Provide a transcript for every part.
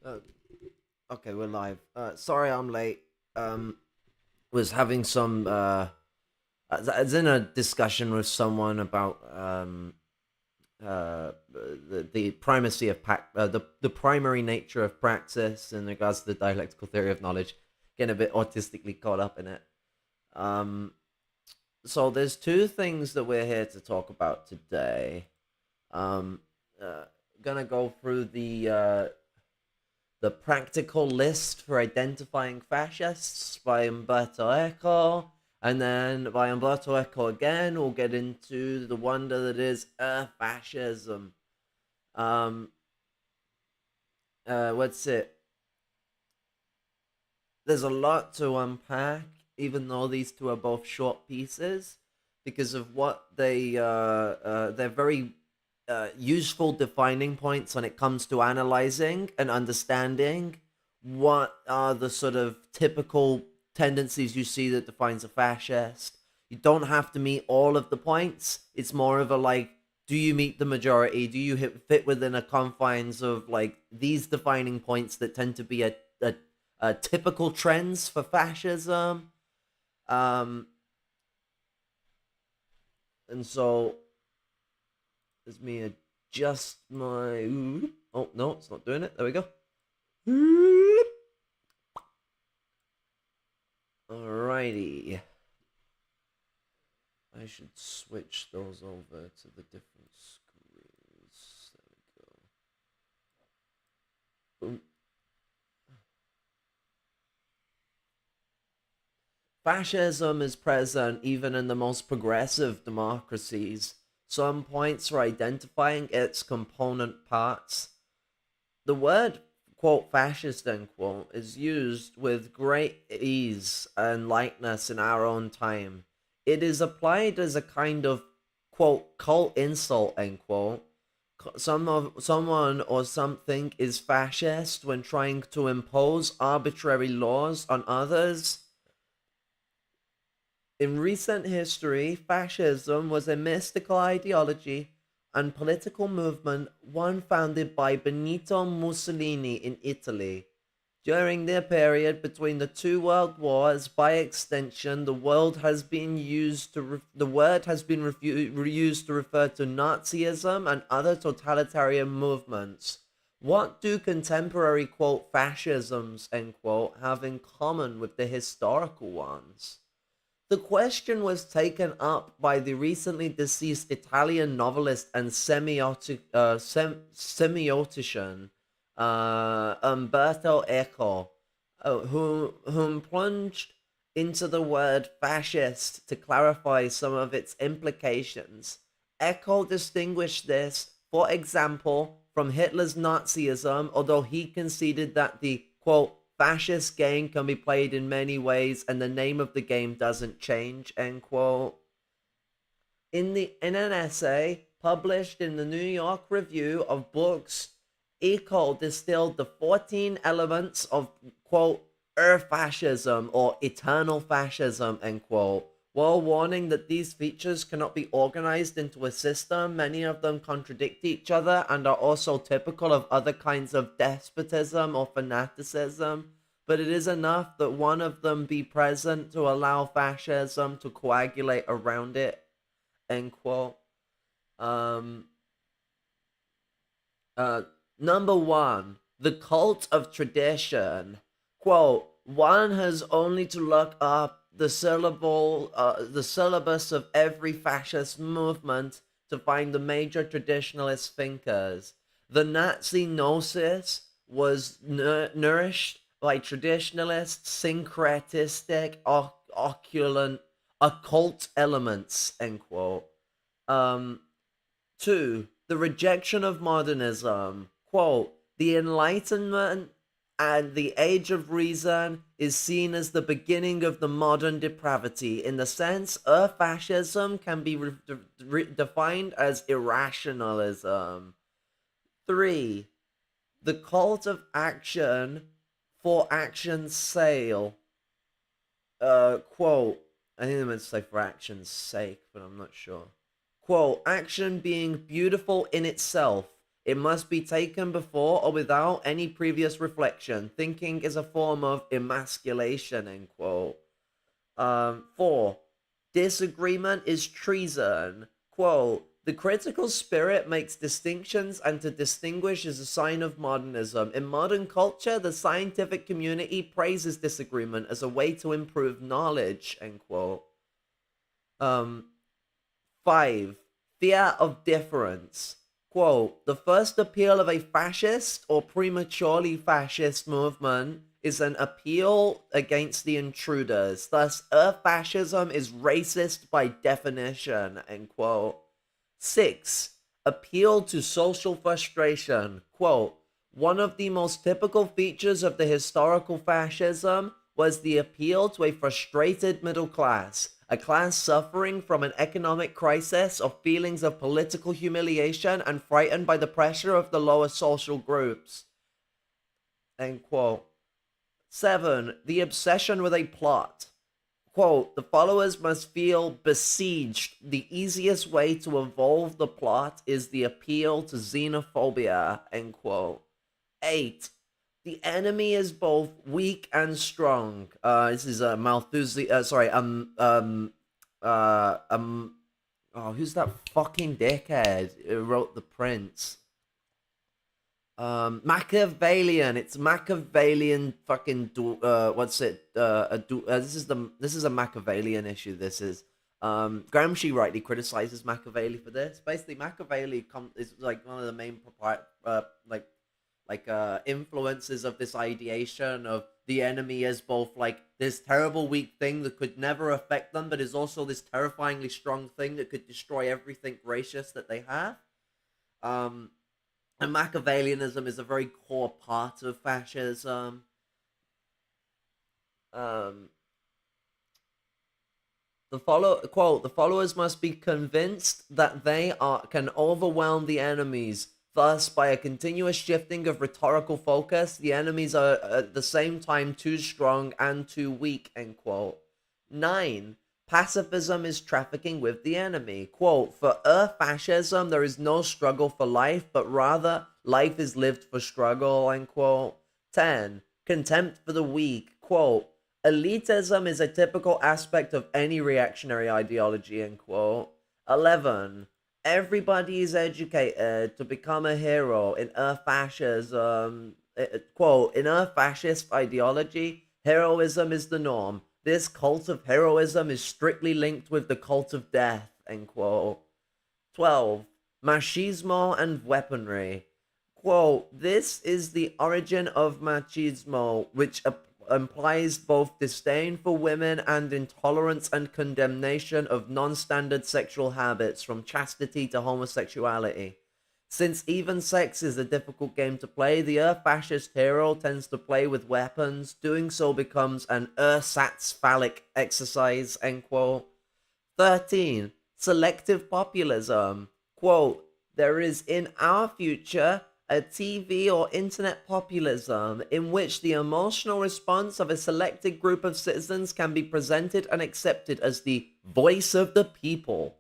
Uh, okay, we're live. Sorry I'm late. Was having some I was in a discussion with someone about the primacy of the primary nature of praxis in regards to the dialectical theory of knowledge. Getting a bit autistically caught up in it. Um, so there's two things that we're here to talk about today. Um, uh, gonna go through the practical list for identifying fascists by Umberto Eco, and then by Umberto Eco again, we'll get into the wonder that is fascism. Um, what's it? There's a lot to unpack, even though these two are both short pieces, because of what they're very useful defining points when it comes to analyzing and understanding what are the sort of typical tendencies you see that defines a fascist. You don't have to meet all of the points. It's more of a like, do you meet the majority? Do you fit within a confines of like these defining points that tend to be typical trends for fascism? Um, and so let me adjust my. Oh no, it's not doing it. There we go. Alrighty. I should switch those over to the different screens. There we go. Boom. Fascism is present even in the most progressive democracies. Some points for identifying its component parts. The word, quote, fascist, end quote, is used with great ease and lightness in our own time. It is applied as a kind of, quote, cult insult, end quote. Someone or something is fascist when trying to impose arbitrary laws on others. In recent history, fascism was a mystical ideology and political movement, one founded by Benito Mussolini in Italy. During the period between the two world wars, by extension, the word has been used to reused to refer to Nazism and other totalitarian movements. What do contemporary quote fascisms end quote have in common with the historical ones? The question was taken up by the recently deceased Italian novelist and semiotician Umberto Eco, whom plunged into the word fascist to clarify some of its implications. Eco distinguished this, for example, from Hitler's Nazism, although he conceded that the quote fascist game can be played in many ways and the name of the game doesn't change, end quote. In an essay published in the New York Review of Books, Eco distilled the 14 elements of quote fascism or eternal fascism, end quote, while warning that these features cannot be organized into a system. Many of them contradict each other and are also typical of other kinds of despotism or fanaticism, but it is enough that one of them be present to allow fascism to coagulate around it, end quote. Um, uh, Number one, the cult of tradition. Quote, one has only to look up the syllabus of every fascist movement to find the major traditionalist thinkers. The Nazi gnosis was nourished by traditionalist, syncretistic, oculent, occult elements, end quote. Um, Two, the rejection of modernism. Quote, the Enlightenment and the Age of Reason is seen as the beginning of the modern depravity. In the sense, fascism can be defined as irrationalism. Three, the cult of action for action's sale. Quote, I think they meant to say for action's sake, but I'm not sure. Quote, action being beautiful in itself, It must be taken before or without any previous reflection. Thinking is a form of emasculation, end quote. 4. Disagreement is treason. Quote, the critical spirit makes distinctions, and to distinguish is a sign of modernism. In modern culture, the scientific community praises disagreement as a way to improve knowledge, end quote. Um, 5. Fear of difference. Quote, the first appeal of a fascist or prematurely fascist movement is an appeal against the intruders. Thus, fascism is racist by definition, end quote. 6. Appeal to social frustration. Quote, one of the most typical features of the historical fascism was the appeal to a frustrated middle class, a class suffering from an economic crisis or feelings of political humiliation and frightened by the pressure of the lower social groups. End quote. 7. The obsession with a plot. Quote, the followers must feel besieged. The easiest way to evolve the plot is the appeal to xenophobia, end quote. 8. The enemy is both weak and strong. This is who's that fucking dickhead who wrote The Prince? Machiavellian. It's Machiavellian fucking this is a Machiavellian issue. This is Gramsci rightly criticizes Machiavelli for this. Basically, Machiavelli is like one of the main influences of this ideation of the enemy as both like this terrible weak thing that could never affect them, but is also this terrifyingly strong thing that could destroy everything gracious that they have. And Machiavellianism is a very core part of fascism. The followers must be convinced that they can overwhelm the enemies. Thus, by a continuous shifting of rhetorical focus, the enemies are at the same time too strong and too weak, end quote. 9. Pacifism is trafficking with the enemy. Quote, for fascism, there is no struggle for life, but rather life is lived for struggle, end quote. 10. Contempt for the weak. Quote, elitism is a typical aspect of any reactionary ideology, end quote. 11. Everybody is educated to become a hero in fascism. Quote, in fascist ideology, heroism is the norm. This cult of heroism is strictly linked with the cult of death, end quote. 12. Machismo and weaponry. Quote, this is the origin of machismo, which implies both disdain for women and intolerance and condemnation of non-standard sexual habits, from chastity to homosexuality. Since even sex is a difficult game to play, the fascist hero tends to play with weapons. Doing so becomes an ersatz phallic exercise, end quote. 13. Selective populism. Quote, there is in our future a TV or internet populism in which the emotional response of a selected group of citizens can be presented and accepted as the voice of the people.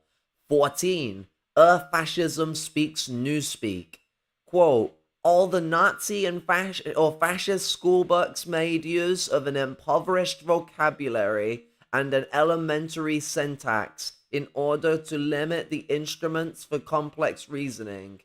14. Fascism speaks newspeak. Quote, all the Nazi and fascist school books made use of an impoverished vocabulary and an elementary syntax in order to limit the instruments for complex reasoning.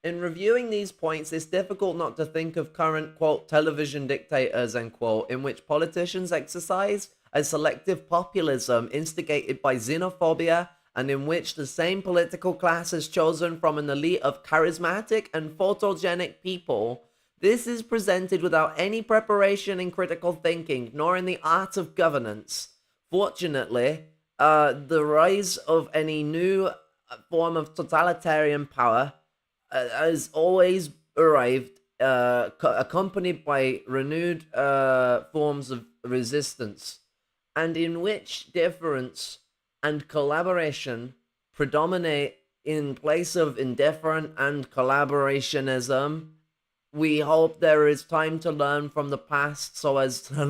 In reviewing these points, it's difficult not to think of current, quote, television dictators, end quote, in which politicians exercise a selective populism instigated by xenophobia, and in which the same political class is chosen from an elite of charismatic and photogenic people. This is presented without any preparation in critical thinking, nor in the art of governance. Fortunately, the rise of any new form of totalitarian power has always arrived accompanied by renewed forms of resistance, and in which difference and collaboration predominate in place of indifferent and collaborationism, We hope there is time to learn from the past so as to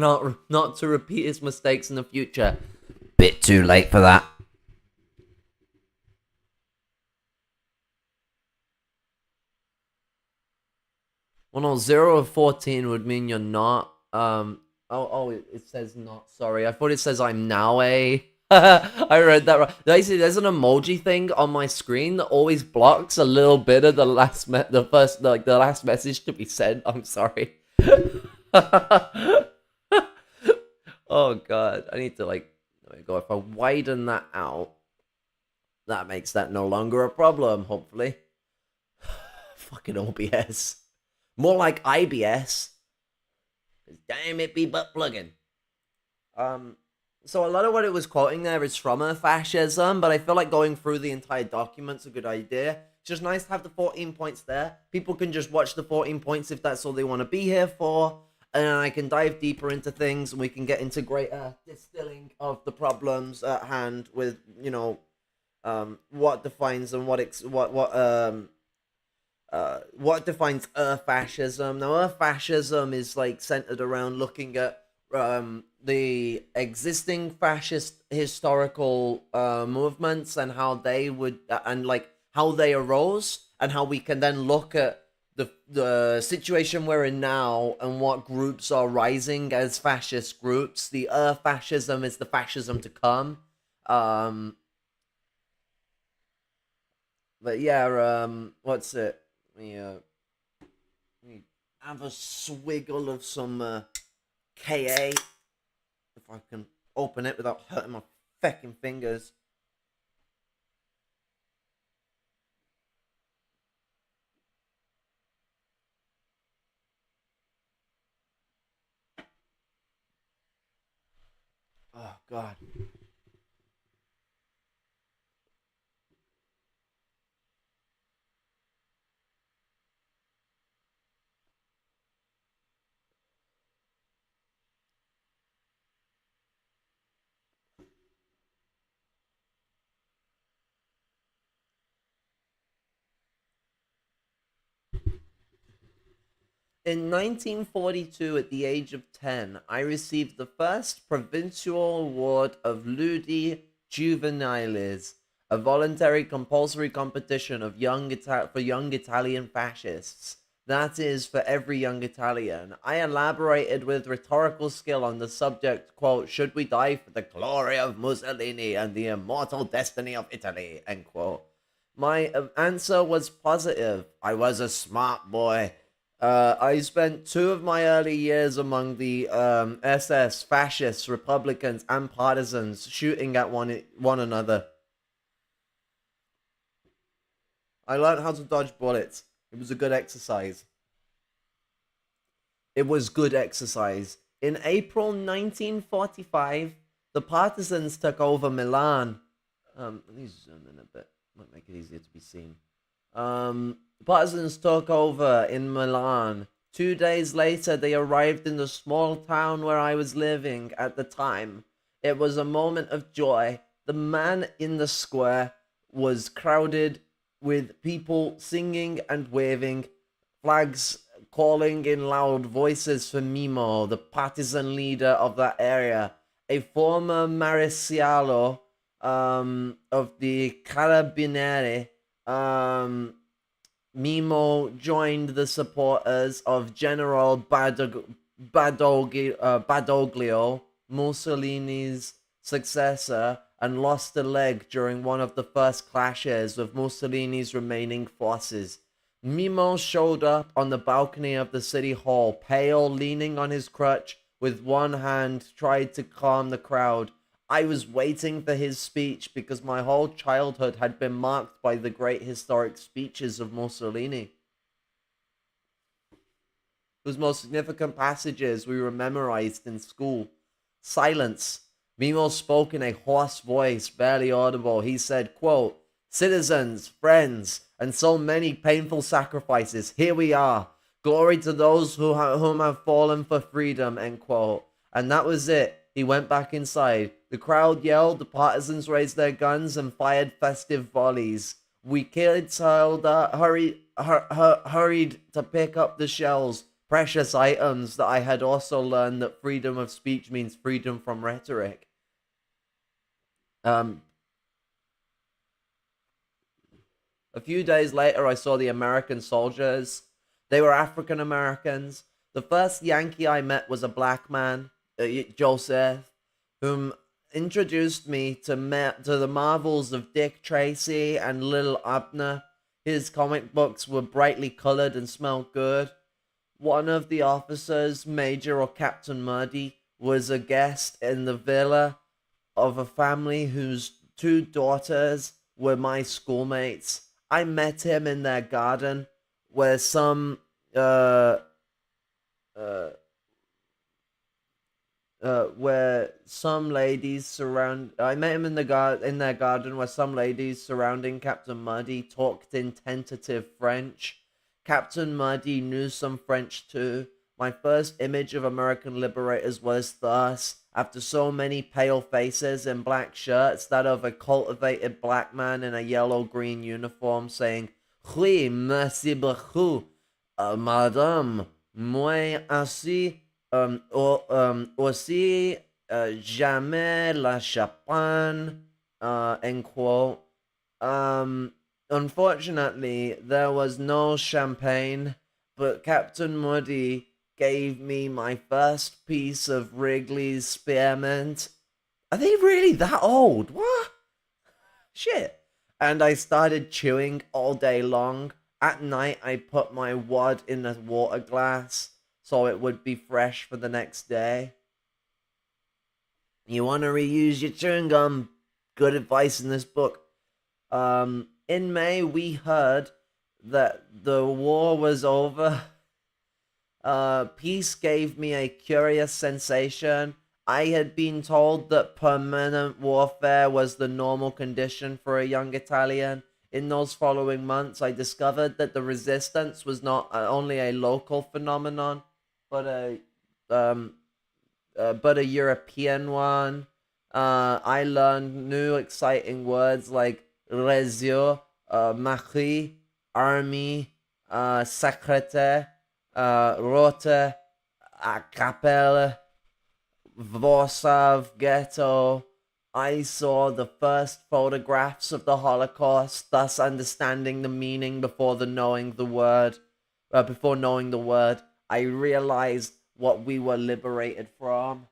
not to repeat its mistakes in the future. Bit too late for that. Well, no, 0 of 14 would mean you're not. It says not. Sorry, I thought it says I'm now a. I read that wrong. There's an emoji thing on my screen that always blocks a little bit of the the last message to be sent. I'm sorry. Oh god, I need to there we go. If I widen that out, that makes that no longer a problem. Hopefully, fucking OBS. More like IBS. Damn it, be butt plugging. So a lot of what it was quoting there is from a fascism, but I feel like going through the entire document's a good idea. It's just nice to have the 14 points there. People can just watch the 14 points if that's all they want to be here for, and I can dive deeper into things, and we can get into greater distilling of the problems at hand with, what defines and what defines fascism. Now, fascism is centered around looking at the existing fascist historical movements and how they would how they arose, and how we can then look at the situation we're in now and what groups are rising as fascist groups. The fascism is the fascism to come. But yeah, what's it? Let me have a swiggle of some KA, if I can open it without hurting my fucking fingers. Oh god. In 1942, at the age of 10, I received the first provincial award of Ludi Juveniles, a voluntary compulsory competition of for young Italian fascists. That is, for every young Italian. I elaborated with rhetorical skill on the subject, quote, should we die for the glory of Mussolini and the immortal destiny of Italy, end quote. My answer was positive. I was a smart boy. I spent 2 of my early years among the SS, fascists, Republicans, and partisans, shooting at one another. I learned how to dodge bullets. It was a good exercise. It was good exercise. In April 1945, the partisans took over Milan. Let me zoom in a bit. Might make it easier to be seen. The partisans took over in Milan. 2 days later, they arrived in the small town where I was living at the time. It was a moment of joy. The man in the square was crowded with people singing and waving, flags calling in loud voices for Mimo, the partisan leader of that area, a former maresciallo of the Carabinieri. Mimo joined the supporters of General Badoglio, Mussolini's successor, and lost a leg during one of the first clashes with Mussolini's remaining forces. Mimo showed up on the balcony of the city hall, pale, leaning on his crutch, with one hand, tried to calm the crowd. I was waiting for his speech because my whole childhood had been marked by the great historic speeches of Mussolini. Those most significant passages we were memorized in school. Silence. Mimo spoke in a hoarse voice, barely audible. He said, quote, citizens, friends, and so many painful sacrifices, here we are. Glory to those whom have fallen for freedom, end quote. And that was it. He went back inside. The crowd yelled, the partisans raised their guns and fired festive volleys. We kids hurried to pick up the shells, precious items that I had also learned that freedom of speech means freedom from rhetoric. Um, A few days later, I saw the American soldiers. They were African Americans. The first Yankee I met was a black man, Joseph, whom introduced me to the marvels of Dick Tracy and Little Abner. His comic books were brightly colored and smelled good. One of the officers, Major or Captain Muddy, was a guest in the villa of a family whose two daughters were my schoolmates. I met him in their garden where some uh uh where some ladies surround I met him in in their garden where some ladies surrounding Captain Muddy talked in tentative French. Captain Muddy knew some French too. My first image of American liberators was thus, after so many pale faces in black shirts, that of a cultivated black man in a yellow-green uniform saying, "Oui, merci beaucoup, madame. Moi ainsi aussi, jamais la champagne, end quote. Unfortunately, there was no champagne, but Captain Muddy gave me my first piece of Wrigley's spearmint. Are they really that old? What? Shit. And I started chewing all day long. At night, I put my wad in a water glass so it would be fresh for the next day. You want to reuse your chewing gum? Good advice in this book. In May, we heard that the war was over. Peace gave me a curious sensation. I had been told that permanent warfare was the normal condition for a young Italian. In those following months, I discovered that the resistance was not only a local phenomenon, but um, a European one. I learned new exciting words like réseau, mairie, army, secrétaire, rote, capelle, Warsaw ghetto. I saw the first photographs of the Holocaust, thus understanding the meaning before knowing the word. I realized what we were liberated from.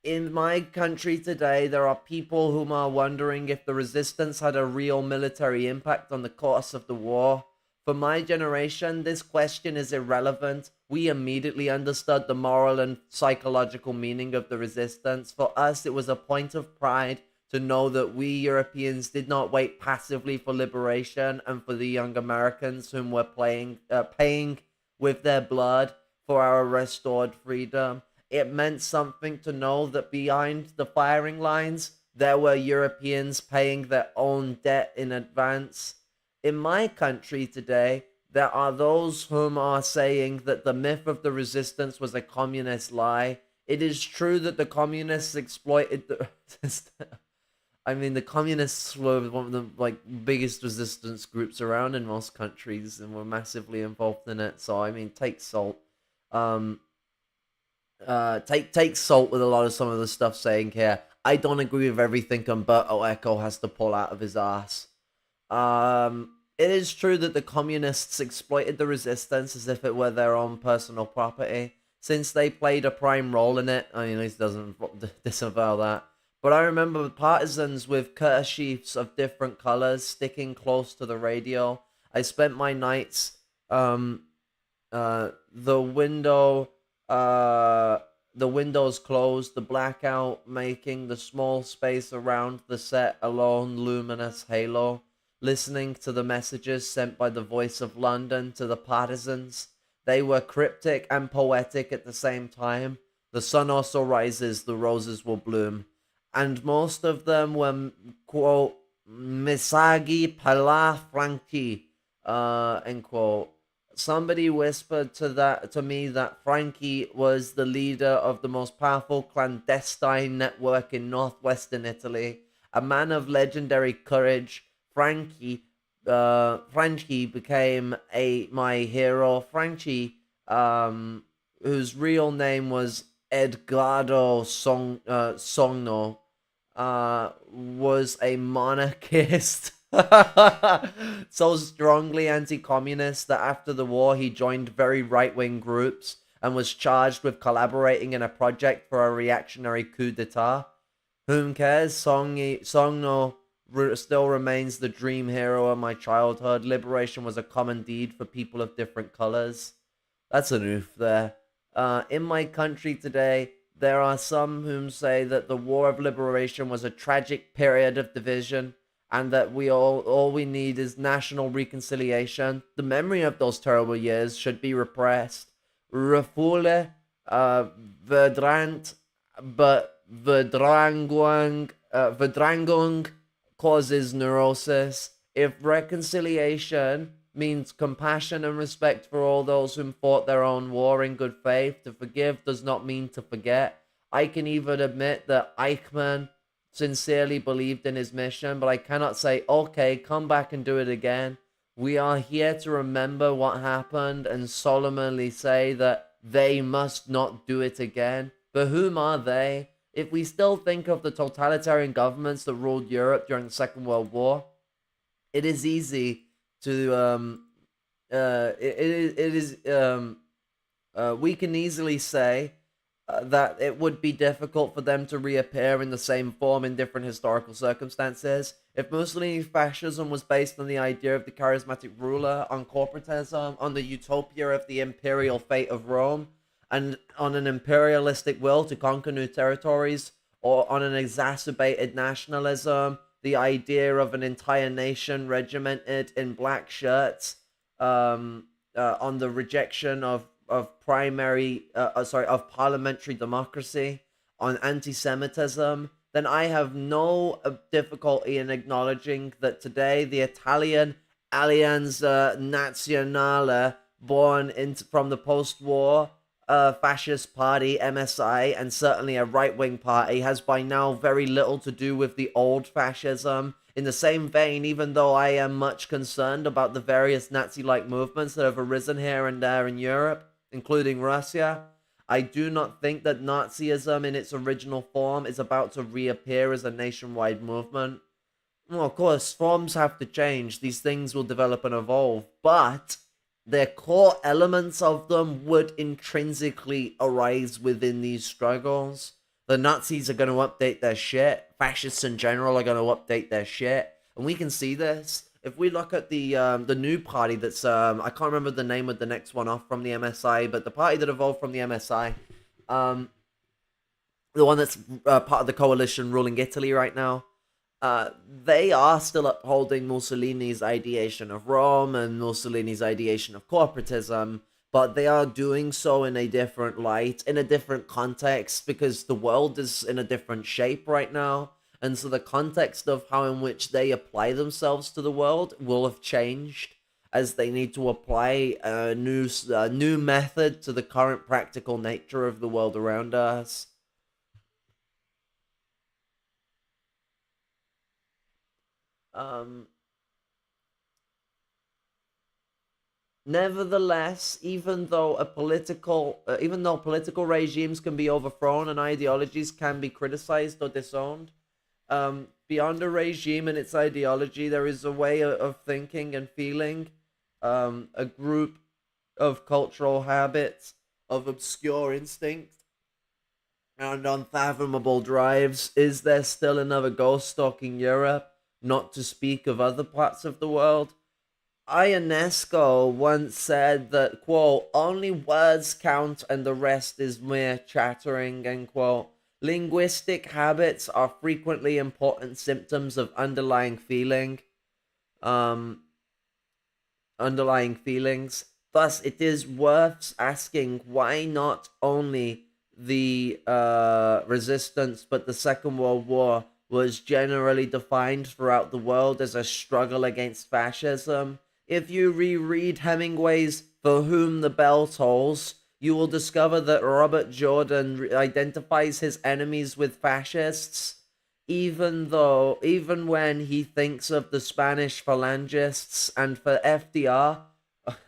In my country today, there are people whom are wondering if the resistance had a real military impact on the course of the war. For my generation, this question is irrelevant. We immediately understood the moral and psychological meaning of the resistance. For us, it was a point of pride to know that we Europeans did not wait passively for liberation and for the young Americans whom were paying with their blood for our restored freedom. It meant something to know that behind the firing lines, there were Europeans paying their own debt in advance. In my country today, there are those whom are saying that the myth of the resistance was a communist lie. It is true that the communists exploited the I mean, the communists were one of the biggest resistance groups around in most countries and were massively involved in it. So I mean, take salt. Um, take salt with a lot of some of the stuff saying here. I don't agree with everything Umberto Eco has to pull out of his ass. It is true that the communists exploited the resistance as if it were their own personal property, since they played a prime role in it. I mean, he doesn't disavow that. But I remember partisans with kerchiefs of different colors sticking close to the radio. I spent my nights, the window, the windows closed, the blackout making the small space around the set a lone luminous halo, listening to the messages sent by the voice of London to the partisans. They were cryptic and poetic at the same time. The sun also rises, the roses will bloom. And most of them were, quote, Misagi Pala Franchi, end quote. Somebody whispered to me that Franchi was the leader of the most powerful clandestine network in northwestern Italy, a man of legendary courage. Franchi Franchi became my hero. Franchi, whose real name was Edgardo Sogno, was a monarchist, so strongly anti-communist that after the war he joined very right-wing groups and was charged with collaborating in a project for a reactionary coup d'etat. Whom cares? Songno still remains the dream hero of my childhood. Liberation was a common deed for people of different colors. That's an oof there. In my country today, there are some whom say that the War of Liberation was a tragic period of division and that all we need is national reconciliation. The memory of those terrible years should be repressed. Refule, verdrant, but verdrangung causes neurosis. If reconciliation means compassion and respect for all those whom fought their own war in good faith, to forgive does not mean to forget. I can even admit that Eichmann sincerely believed in his mission, but I cannot say, okay, come back and do it again. We are here to remember what happened and solemnly say that they must not do it again. But whom are they? If we still think of the totalitarian governments that ruled Europe during the Second World War, it is easy to we can easily say that it would be difficult for them to reappear in the same form in different historical circumstances. If Mussolini's fascism was based on the idea of the charismatic ruler, on corporatism, on the utopia of the imperial fate of Rome, and on an imperialistic will to conquer new territories, or on an exacerbated nationalism, the idea of an entire nation regimented in black shirts, on the rejection of parliamentary democracy, on anti-Semitism, then I have no difficulty in acknowledging that today the Italian Alleanza Nazionale, born from the post-war fascist party, MSI, and certainly a right-wing party, has by now very little to do with the old fascism. In the same vein, even though I am much concerned about the various Nazi-like movements that have arisen here and there in Europe, including Russia, I do not think that Nazism in its original form is about to reappear as a nationwide movement. Well, of course, forms have to change. These things will develop and evolve, but the core elements of them would intrinsically arise within these struggles. The Nazis are going to update their shit. Fascists in general are going to update their shit, and we can see this if we look at the new party that's I can't remember the name of the next one off from the MSI, but the party that evolved from the MSI, the one that's part of the coalition ruling Italy right now. They are still upholding Mussolini's ideation of Rome and Mussolini's ideation of corporatism, but they are doing so in a different light, in a different context, because the world is in a different shape right now. And so the context of how in which they apply themselves to the world will have changed as they need to apply a new method to the current practical nature of the world around us. Nevertheless, even though political regimes can be overthrown and ideologies can be criticized or disowned, beyond a regime and its ideology, there is a way of thinking and feeling, a group of cultural habits, of obscure instinct, and unfathomable drives. Is there still another ghost stalking Europe? Not to speak of other parts of the world. Ionesco once said that, quote, only words count and the rest is mere chattering, end quote. Linguistic habits are frequently important symptoms of underlying feelings. Thus, it is worth asking why not only the resistance, but the Second World War was generally defined throughout the world as a struggle against fascism. If you reread Hemingway's For Whom the Bell Tolls, you will discover that Robert Jordan identifies his enemies with fascists. even when he thinks of the Spanish phalangists, and for FDR,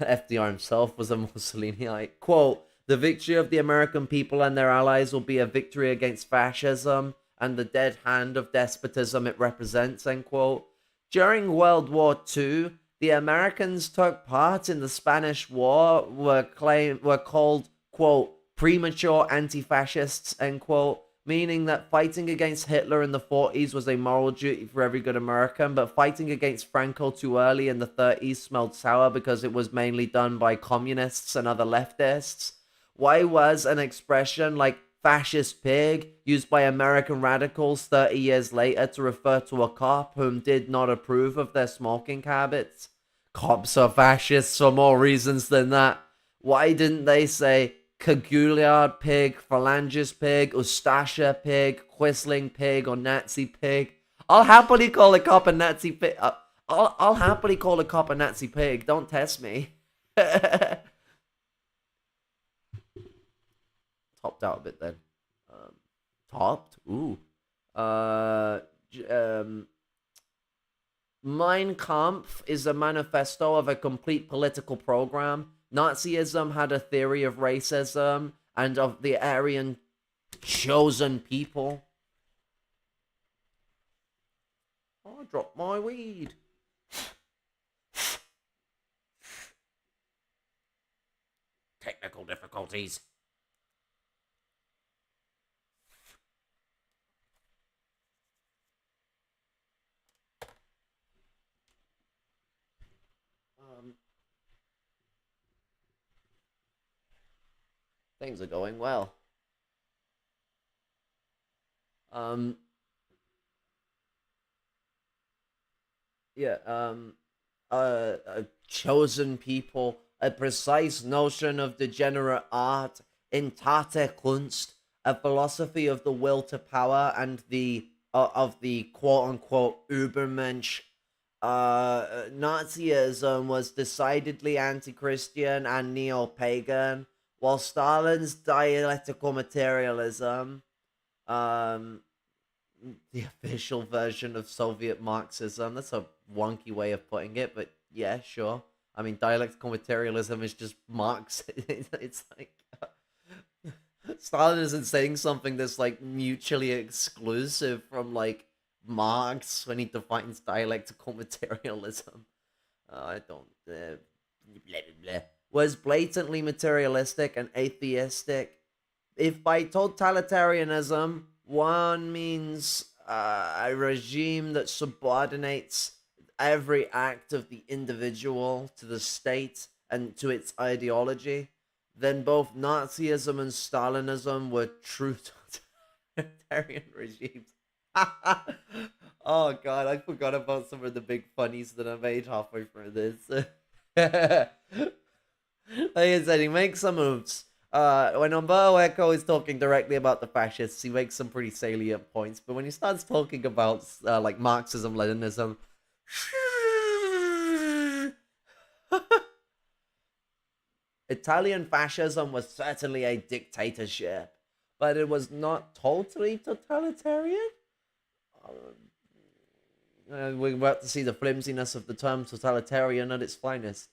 FDR himself was a Mussoliniite. Quote, the victory of the American people and their allies will be a victory against fascism and the dead hand of despotism it represents, end quote. During World War II, the Americans took part in the Spanish War, were called, quote, premature anti-fascists, end quote, meaning that fighting against Hitler in the 40s was a moral duty for every good American, but fighting against Franco too early in the 30s smelled sour because it was mainly done by communists and other leftists. Why was an expression like fascist pig used by American radicals 30 years later to refer to a cop whom did not approve of their smoking habits? Cops are fascists for more reasons than that. Why didn't they say Caguliard pig, phalangist pig, Ustasha pig, Quisling pig, or Nazi pig? I'll happily call a cop a Nazi pig. I'll happily call a cop a Nazi pig. Don't test me. Topped out a bit then. Topped? Ooh. Uh, Mein Kampf is a manifesto of a complete political program. Nazism had a theory of racism and of the Aryan chosen people. Oh, I dropped my weed. Technical difficulties. Things are going well. Yeah, a chosen people, a precise notion of degenerate art, in Tate Kunst, a philosophy of the will to power and the of the quote unquote Übermensch. Nazism was decidedly anti-Christian and neo-pagan, while Stalin's dialectical materialism, um, the official version of Soviet Marxism. That's a wonky way of putting it, but yeah, sure. I mean, dialectical materialism is just Marx. It's like Stalin isn't saying something that's like mutually exclusive from like Marx when he defines dialectical materialism. I don't. Blah, blah, blah. Was blatantly materialistic and atheistic. If by totalitarianism one means a regime that subordinates every act of the individual to the state and to its ideology, then both Nazism and Stalinism were true totalitarian regimes. Oh god, I forgot about some of the big funnies that I made halfway through this. Like I said, he makes some moves. When Umberto Eco is talking directly about the fascists, he makes some pretty salient points. But when he starts talking about like Marxism, Leninism, Italian fascism was certainly a dictatorship, but it was not totally totalitarian. We're about to see the flimsiness of the term totalitarian at its finest.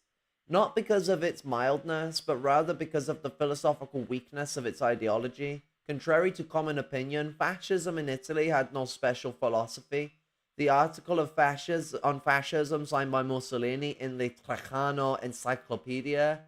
Not because of its mildness, but rather because of the philosophical weakness of its ideology. Contrary to common opinion, fascism in Italy had no special philosophy. The article on fascism signed by Mussolini in the Trajano Encyclopedia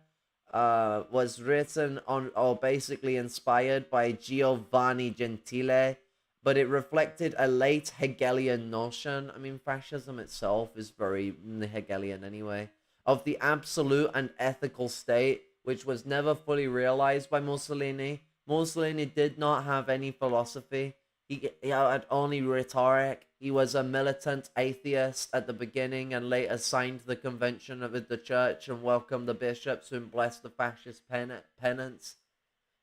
was written on, or basically inspired by Giovanni Gentile, but it reflected a late Hegelian notion. I mean, fascism itself is very Hegelian anyway, of the absolute and ethical state, which was never fully realized by Mussolini. Mussolini did not have any philosophy. He had only rhetoric. He was a militant atheist at the beginning and later signed the convention of the church and welcomed the bishops who blessed the fascist penance.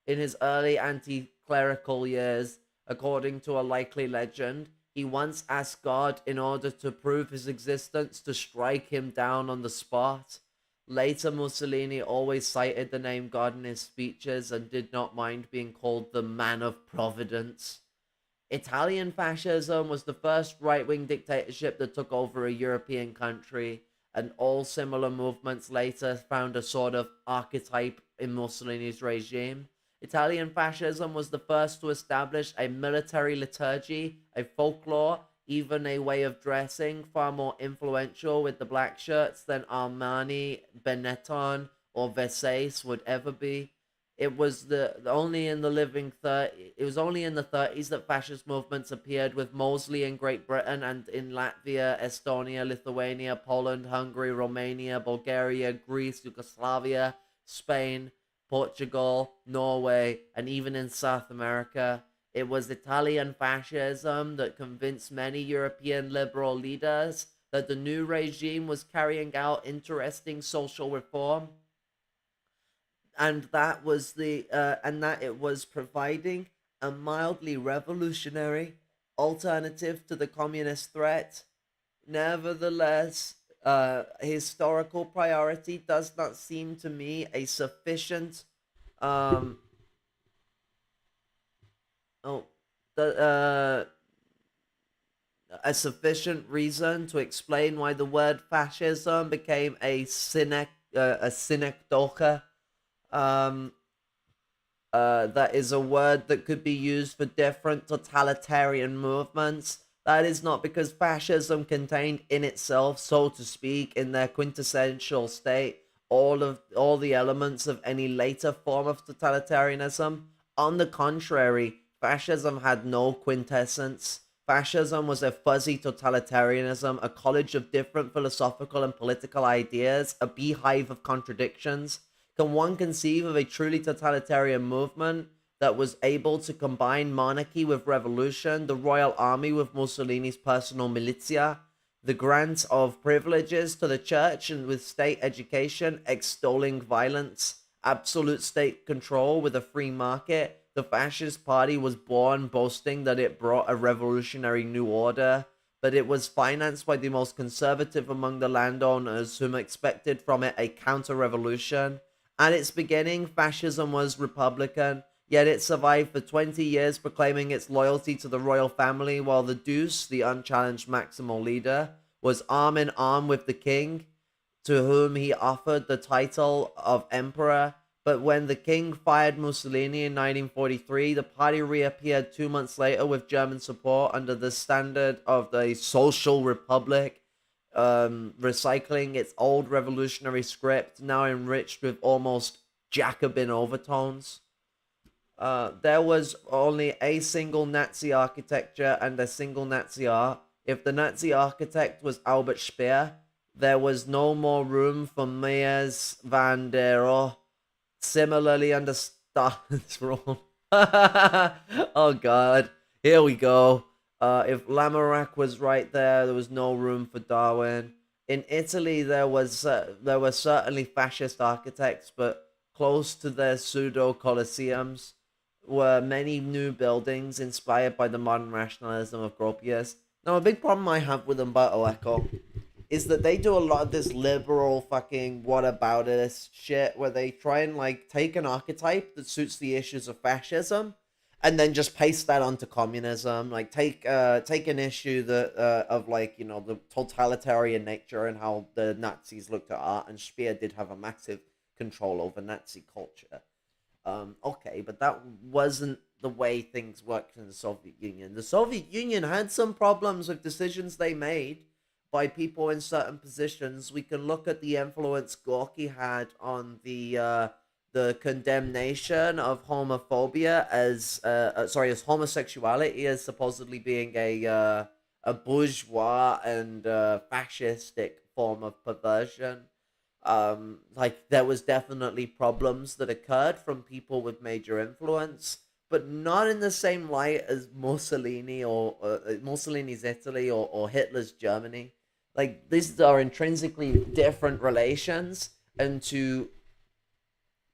In his early anti-clerical years, according to a likely legend, he once asked God, in order to prove his existence, to strike him down on the spot. Later, Mussolini always cited the name God in his speeches and did not mind being called the Man of Providence. Italian fascism was the first right-wing dictatorship that took over a European country, and all similar movements later found a sort of archetype in Mussolini's regime. Italian fascism was the first to establish a military liturgy, a folklore, even a way of dressing far more influential with the black shirts than Armani, Benetton, or Versace would ever be. It was the only in the living 30. It was only in the 30s that fascist movements appeared, with mostly in Great Britain and in Latvia, Estonia, Lithuania, Poland, Hungary, Romania, Bulgaria, Greece, Yugoslavia, Spain, Portugal, Norway, and even in South America. It was Italian fascism that convinced many European liberal leaders that the new regime was carrying out interesting social reform, and that it was providing a mildly revolutionary alternative to the communist threat. Nevertheless, historical priority does not seem to me a sufficient um oh the a sufficient reason to explain why the word fascism became a synecdoche. um that is a word that could be used for different totalitarian movements. That is not because fascism contained in itself, so to speak, in their quintessential state, all the elements of any later form of totalitarianism. On the contrary, fascism had no quintessence. Fascism was a fuzzy totalitarianism, a college of different philosophical and political ideas, a beehive of contradictions. Can one conceive of a truly totalitarian movement that was able to combine monarchy with revolution, the royal army with Mussolini's personal militia, the grant of privileges to the church and with state education, extolling violence, absolute state control with a free market? The fascist party was born boasting that it brought a revolutionary new order, but it was financed by the most conservative among the landowners, whom expected from it a counter-revolution. At its beginning, fascism was republican, yet it survived for 20 years, proclaiming its loyalty to the royal family, while the Deuce, the unchallenged maximal leader, was arm in arm with the king, to whom he offered the title of emperor. But when the king fired Mussolini in 1943, the party reappeared 2 months later with German support under the standard of the Social Republic, recycling its old revolutionary script, now enriched with almost Jacobin overtones. There was only a single Nazi architecture and a single Nazi art. If the Nazi architect was Albert Speer, there was no more room for Mies van der Rohe. Similarly, under Stalin's rule. Oh god, here we go. If Lamarck was right there was no room for Darwin. In Italy, there were certainly fascist architects, but close to their pseudo colosseums were many new buildings inspired by the modern rationalism of Gropius. Now, a big problem I have with Umberto Eco is that they do a lot of this liberal fucking whataboutism shit, where they try and like take an archetype that suits the issues of fascism and then just paste that onto communism. Like take an issue that of like, you know, the totalitarian nature and how the Nazis looked at art, and Speer did have a massive control over Nazi culture. Okay, but that wasn't the way things worked in the Soviet Union. The Soviet Union had some problems with decisions they made by people in certain positions. We can look at the influence Gorky had on the condemnation of homophobia as as homosexuality as supposedly being a bourgeois and fascistic form of perversion. Like there was definitely problems that occurred from people with major influence, but not in the same light as Mussolini or Mussolini's Italy or Hitler's Germany. Like these are intrinsically different relations, and to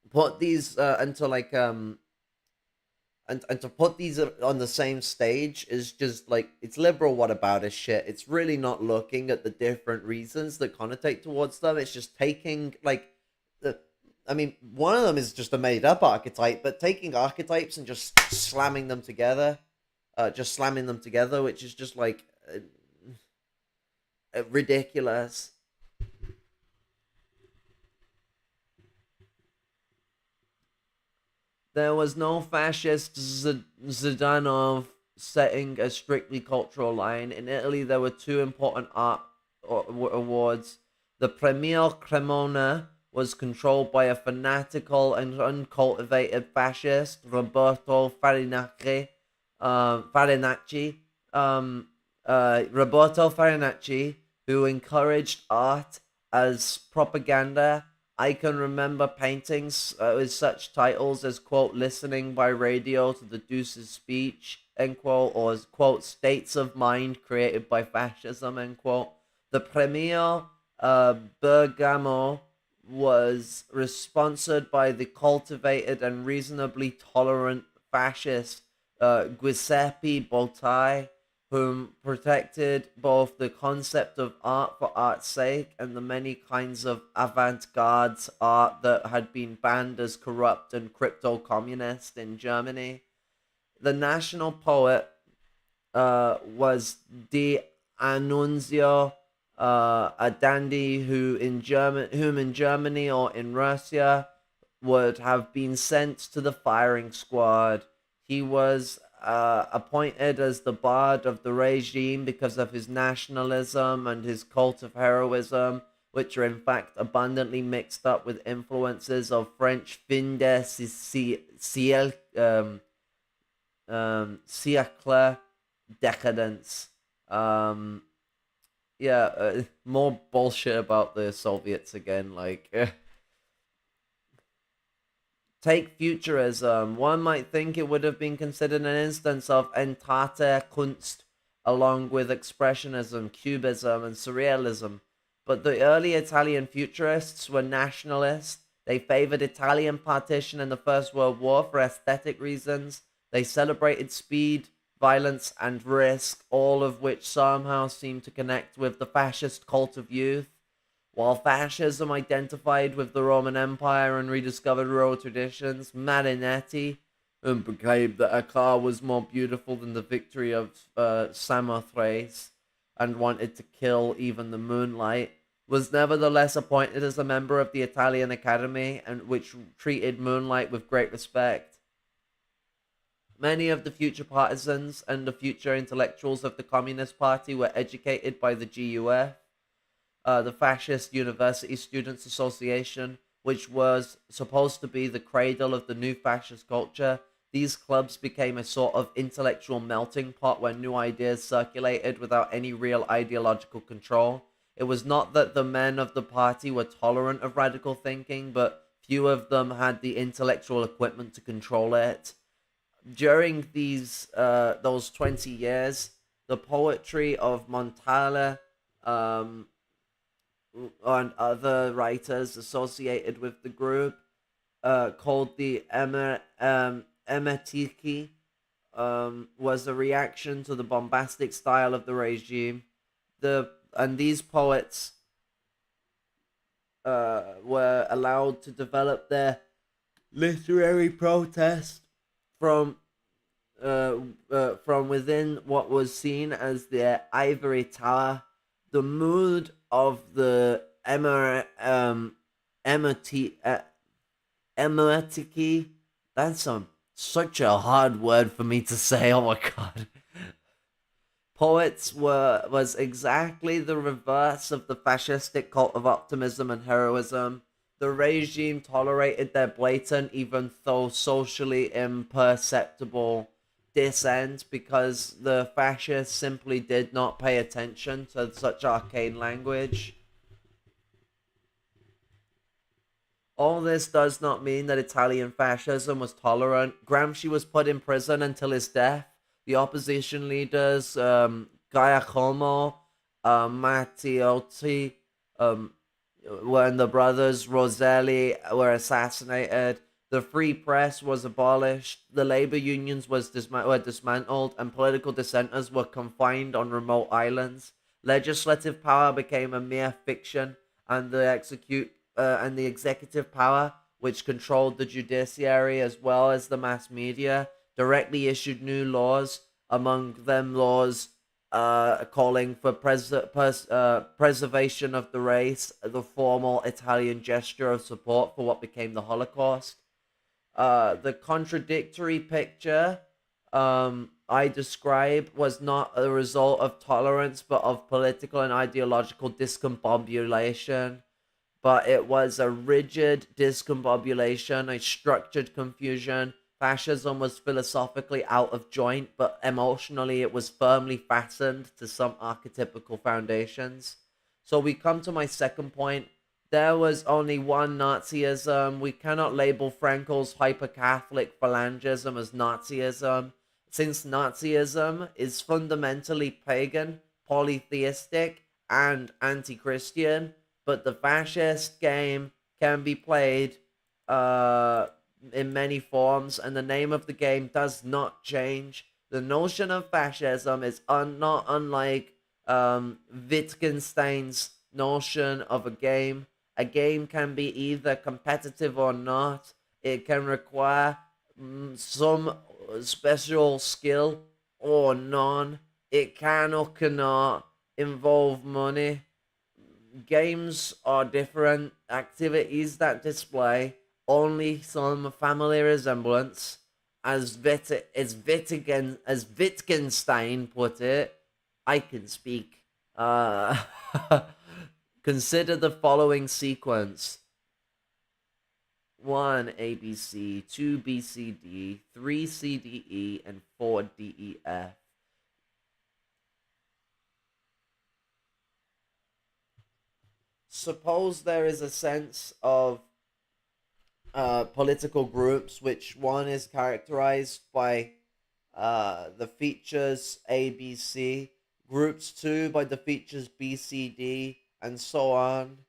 put these and to put these on the same stage is just like, it's liberal whataboutist shit. It's really not looking at the different reasons that connotate towards them. It's just taking like the I mean, one of them is just a made up archetype, but taking archetypes and just slamming them together. just slamming them together, which is just like ridiculous. There was no fascist Zdanov setting a strictly cultural line. In Italy, there were two important art awards. The Premio Cremona was controlled by a fanatical and uncultivated fascist, Roberto Farinacci, um, Roberto Farinacci, who encouraged art as propaganda. I can remember paintings with such titles as, quote, listening by radio to the Deuce's speech, end quote, or as, quote, states of mind created by fascism, end quote. The Premio Bergamo was sponsored by the cultivated and reasonably tolerant fascist Giuseppe Boltai, whom protected both the concept of art for art's sake and the many kinds of avant-garde art that had been banned as corrupt and crypto-communist in Germany. The national poet was Di Annunzio, a dandy whom in Germany or in Russia would have been sent to the firing squad. He was appointed as the bard of the regime because of his nationalism and his cult of heroism, which are in fact abundantly mixed up with influences of French fin de siècle decadence. More bullshit about the Soviets again. Like, take Futurism. One might think it would have been considered an instance of Entate Kunst, along with Expressionism, Cubism, and Surrealism. But the early Italian futurists were nationalists. They favored Italian partition in the First World War for aesthetic reasons. They celebrated speed, violence, and risk, all of which somehow seemed to connect with the fascist cult of youth. While fascism identified with the Roman Empire and rediscovered rural traditions, Marinetti proclaimed that a car was more beautiful than the victory of Samothrace and wanted to kill even the moonlight, was nevertheless appointed as a member of the Italian Academy, and which treated moonlight with great respect. Many of the future partisans and the future intellectuals of the Communist Party were educated by the GUF, the Fascist University Students Association, which was supposed to be the cradle of the new fascist culture. These clubs became a sort of intellectual melting pot where new ideas circulated without any real ideological control. It was not that the men of the party were tolerant of radical thinking, but few of them had the intellectual equipment to control it. During those 20 years, the poetry of Montale and other writers associated with the group, called the Emetiki, was a reaction to the bombastic style of the regime. These poets were allowed to develop their literary protest from within what was seen as their ivory tower. The mood of the Emetiki, that's such a hard word for me to say. Oh my god. Poets was exactly the reverse of the fascistic cult of optimism and heroism. The regime tolerated their blatant, even though socially imperceptible, dissent because the fascists simply did not pay attention to such arcane language. All this does not mean that Italian fascism was tolerant. Gramsci was put in prison until his death. The opposition leaders, Giacomo Matteotti, when the brothers Roselli were assassinated, the free press was abolished, the labor unions were dismantled, and political dissenters were confined on remote islands. Legislative power became a mere fiction, and the executive power, which controlled the judiciary as well as the mass media, directly issued new laws among them laws calling for preservation of the race, the formal Italian gesture of support for what became the Holocaust. The contradictory picture I describe was not a result of tolerance, but of political and ideological discombobulation. But it was a rigid discombobulation, a structured confusion. Fascism was philosophically out of joint, but emotionally it was firmly fastened to some archetypical foundations. So we come to my second point. There was only one Nazism. We cannot label Frankel's hyper-Catholic phalangism as Nazism, since Nazism is fundamentally pagan, polytheistic, and anti-Christian, but the fascist game can be played uh, in many forms, and the name of the game does not change. The notion of fascism is not unlike Wittgenstein's notion of a game. A game can be either competitive or not. It can require some special skill or none. It can or cannot involve money. Games are different activities that display only some family resemblance, as Wittgenstein put it. I can speak. Uh, Consider the following sequence: 1 ABC, 2 BCD, 3 CDE, and 4 DEF. Suppose there is a sense of political groups, which one is characterized by the features A, B, C, groups 2 by the features B, C, D, and so on.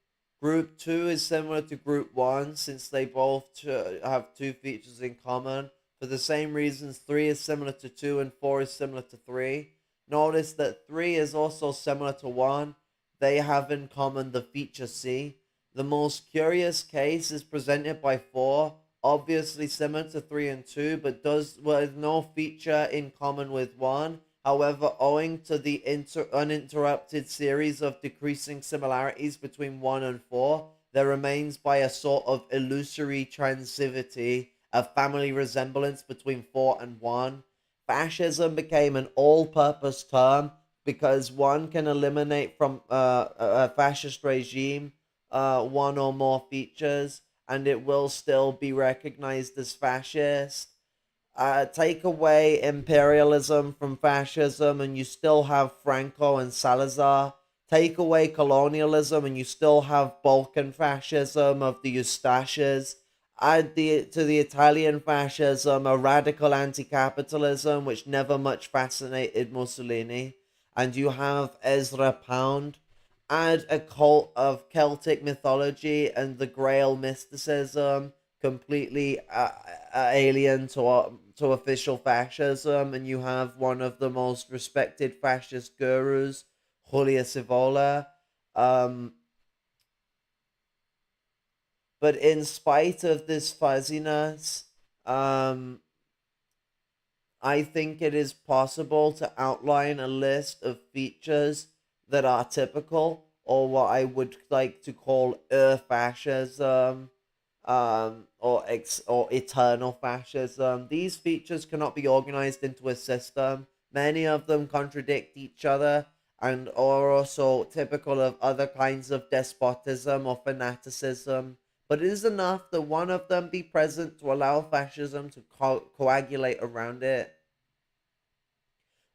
Group 2 is similar to Group 1 since they both have two features in common. For the same reasons, 3 is similar to 2 and 4 is similar to 3. Notice that 3 is also similar to 1. They have in common the feature C. The most curious case is presented by 4, obviously similar to 3 and 2, but with no feature in common with 1. However, owing to the uninterrupted series of decreasing similarities between 1 and 4, there remains by a sort of illusory transitivity a family resemblance between 4 and 1. Fascism became an all-purpose term because one can eliminate from a fascist regime one or more features, and it will still be recognized as fascist. Take away imperialism from fascism, and you still have Franco and Salazar. Take away colonialism, and you still have Balkan fascism of the Ustashas. Add to the Italian fascism a radical anti-capitalism, which never much fascinated Mussolini, and you have Ezra Pound. Add a cult of Celtic mythology and the Grail mysticism, completely alien to official fascism, and you have one of the most respected fascist gurus, Julius Evola. Um, but in spite of this fuzziness, um, I think it is possible to outline a list of features that are typical, or what I would like to call fascism, or eternal fascism. These features cannot be organized into a system. Many of them contradict each other and are also typical of other kinds of despotism or fanaticism. But it is enough that one of them be present to allow fascism to coagulate around it.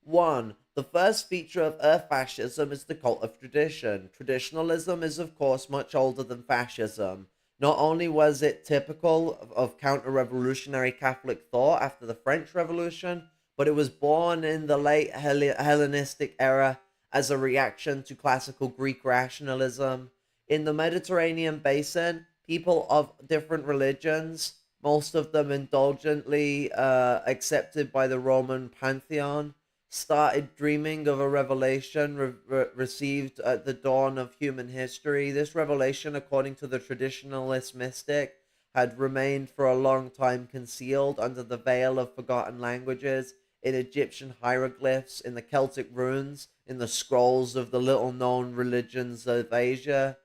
1. The first feature of fascism is the cult of tradition. Traditionalism is, of course, much older than fascism. Not only was it typical of counter-revolutionary Catholic thought after the French Revolution, but it was born in the late Hellenistic era as a reaction to classical Greek rationalism. In the Mediterranean basin, people of different religions, most of them indulgently accepted by the Roman pantheon, started dreaming of a revelation received at the dawn of human history. This revelation, according to the traditionalist mystic, had remained for a long time concealed under the veil of forgotten languages. in Egyptian hieroglyphs, in the Celtic runes, in the scrolls of the little known religions of Asia.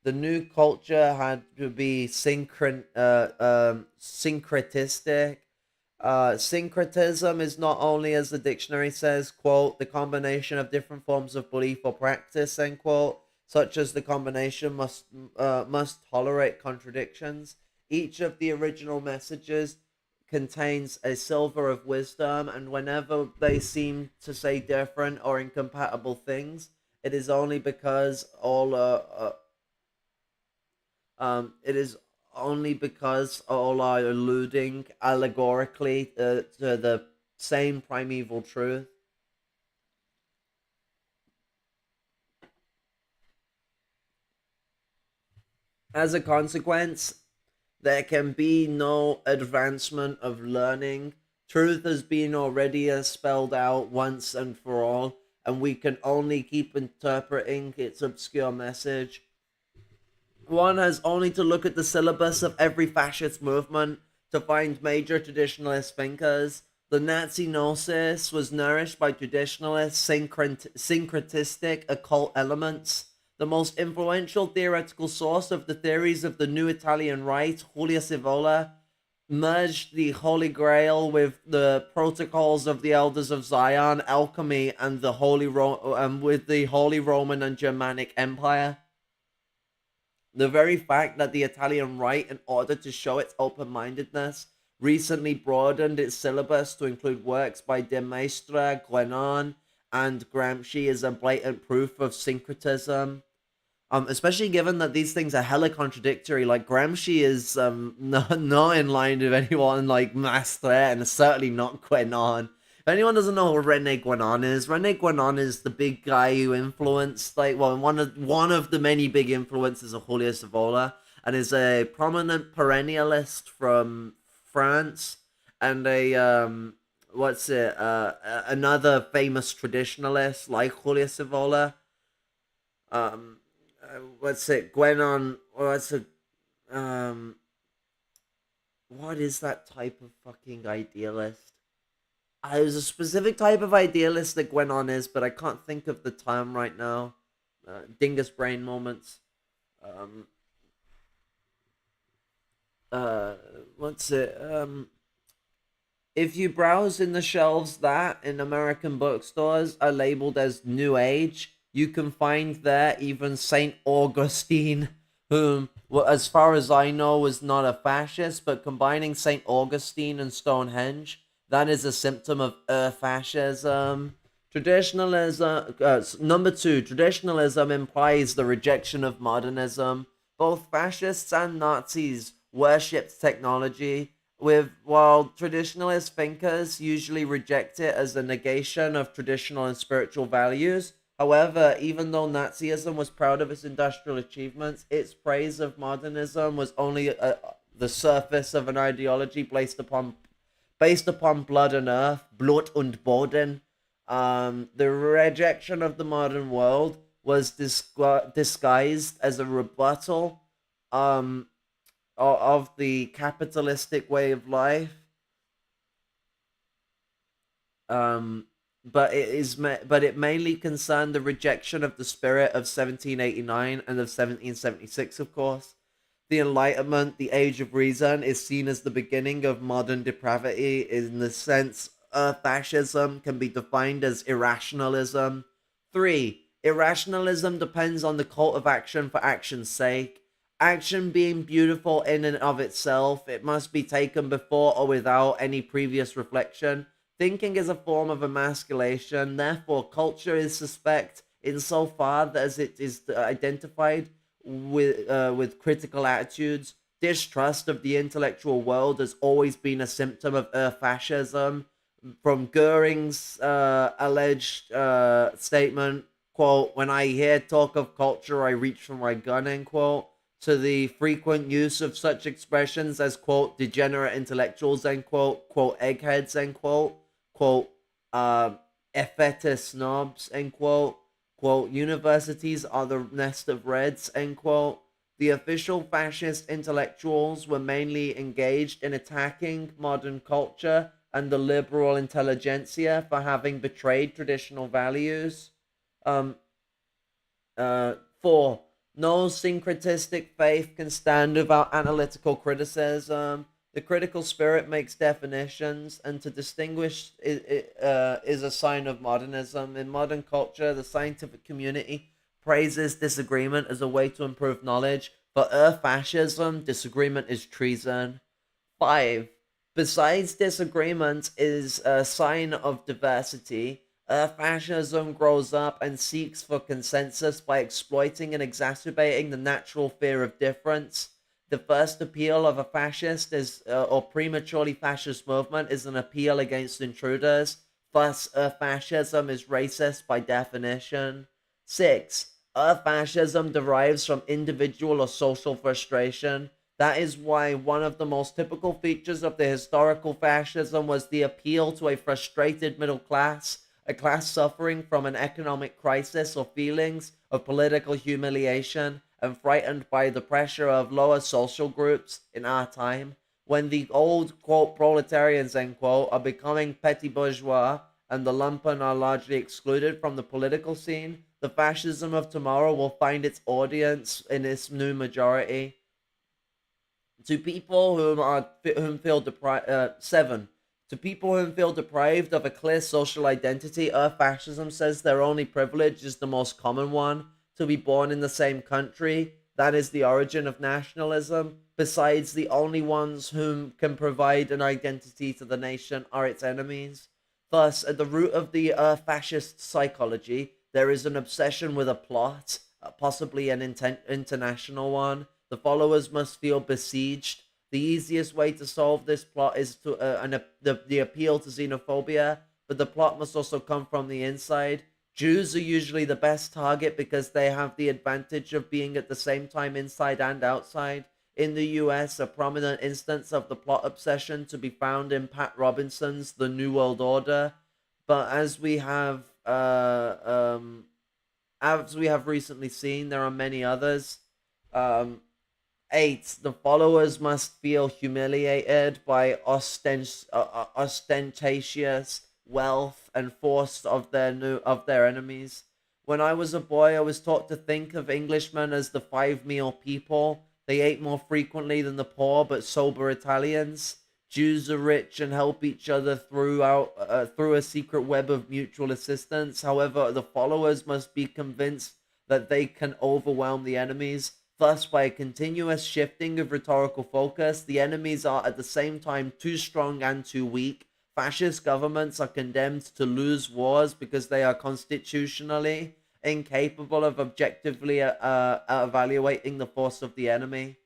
The new culture had to be syncretistic. Syncretism is not only, as the dictionary says, quote, the combination of different forms of belief or practice, end quote, such as the combination must tolerate contradictions. Each of the original messages contains a silver of wisdom, and whenever they seem to say different or incompatible things, it is only because it is only because all are alluding allegorically to the same primeval truth. As a consequence, there can be no advancement of learning. Truth has been already spelled out once and for all, and we can only keep interpreting its obscure message. One has only to look at the syllabus of every fascist movement to find major traditionalist thinkers. The Nazi Gnosis was nourished by traditionalist, syncretistic, occult elements. The most influential theoretical source of the theories of the new Italian right, Julius Evola, merged the Holy Grail with the protocols of the Elders of Zion, alchemy, and with the Holy Roman and Germanic Empire. The very fact that the Italian right, in order to show its open-mindedness, recently broadened its syllabus to include works by De Maistre, Guénon, and Gramsci is a blatant proof of syncretism. Especially given that these things are hella contradictory. Like Gramsci is not in line with anyone like Maistre, and certainly not Guénon. If anyone doesn't know who Rene Guénon is the big guy who influenced, like, well, one of the many big influences of Julius Evola, and is a prominent perennialist from France, and another famous traditionalist like Julius Evola. Guénon, what is that type of fucking idealist? There's a specific type of idealist that Guénon is, but I can't think of the term right now. Dingus brain moments. Um, what's it? If you browse in the shelves that in American bookstores are labeled as New Age, you can find there even Saint Augustine, whom, well, as far as I know, was not a fascist, but combining Saint Augustine and Stonehenge, that is a symptom of fascism. Traditionalism, number two, traditionalism implies the rejection of modernism. Both fascists and Nazis worshipped technology, while traditionalist thinkers usually reject it as a negation of traditional and spiritual values. However, even though Nazism was proud of its industrial achievements, its praise of modernism was only the surface of an ideology based upon blood and earth, Blut und Boden. The rejection of the modern world was disguised as a rebuttal um, of the capitalistic way of life. Um, but it mainly concerned the rejection of the spirit of 1789 and of 1776, of course. The Enlightenment, the Age of Reason, is seen as the beginning of modern depravity in the sense fascism can be defined as irrationalism. 3. Irrationalism depends on the cult of action for action's sake. Action being beautiful in and of itself, it must be taken before or without any previous reflection. Thinking is a form of emasculation, therefore culture is suspect insofar as it is identified with critical attitudes. Distrust of the intellectual world has always been a symptom of fascism. From Goering's alleged statement, quote, "When I hear talk of culture, I reach for my gun," end quote, to the frequent use of such expressions as, quote, "degenerate intellectuals," end quote, "eggheads," end quote, effete snobs," end quote, "universities are the nest of reds," end quote. The official fascist intellectuals were mainly engaged in attacking modern culture and the liberal intelligentsia for having betrayed traditional values. Um, 4. No syncretistic faith can stand without analytical criticism. The critical spirit makes definitions, and to distinguish is a sign of modernism. In modern culture, the scientific community praises disagreement as a way to improve knowledge. For fascism, disagreement is treason. 5. Besides disagreement is a sign of diversity. Fascism grows up and seeks for consensus by exploiting and exacerbating the natural fear of difference. The first appeal of a fascist is, or prematurely fascist movement, is an appeal against intruders. Thus, fascism is racist by definition. 6. Fascism derives from individual or social frustration. That is why one of the most typical features of the historical fascism was the appeal to a frustrated middle class, a class suffering from an economic crisis or feelings of political humiliation and frightened by the pressure of lower social groups in our time. When the old, quote, proletarians, end quote, are becoming petty bourgeois and the lumpen are largely excluded from the political scene, the fascism of tomorrow will find its audience in its new majority. To people whom feel deprived, 7. To people whom feel deprived of a clear social identity, fascism says their only privilege is the most common one: to be born in the same country. That is the origin of nationalism. Besides, the only ones whom can provide an identity to the nation are its enemies. Thus, at the root of the fascist psychology, there is an obsession with a plot, possibly an international one. The followers must feel besieged. The easiest way to solve this plot is to the appeal to xenophobia, but the plot must also come from the inside. Jews are usually the best target because they have the advantage of being at the same time inside and outside. In the US, a prominent instance of the plot obsession to be found in Pat Robinson's The New World Order. But as we have recently seen, there are many others. Um, 8. The followers must feel humiliated by ostentatious wealth and force of their enemies. When I was a boy, I was taught to think of Englishmen as the five-meal people. They ate more frequently than the poor but sober Italians. Jews are rich and help each other through a secret web of mutual assistance. However, the followers must be convinced that they can overwhelm the enemies. Thus, by a continuous shifting of rhetorical focus, the enemies are at the same time too strong and too weak. Fascist governments are condemned to lose wars because they are constitutionally incapable of objectively evaluating the force of the enemy.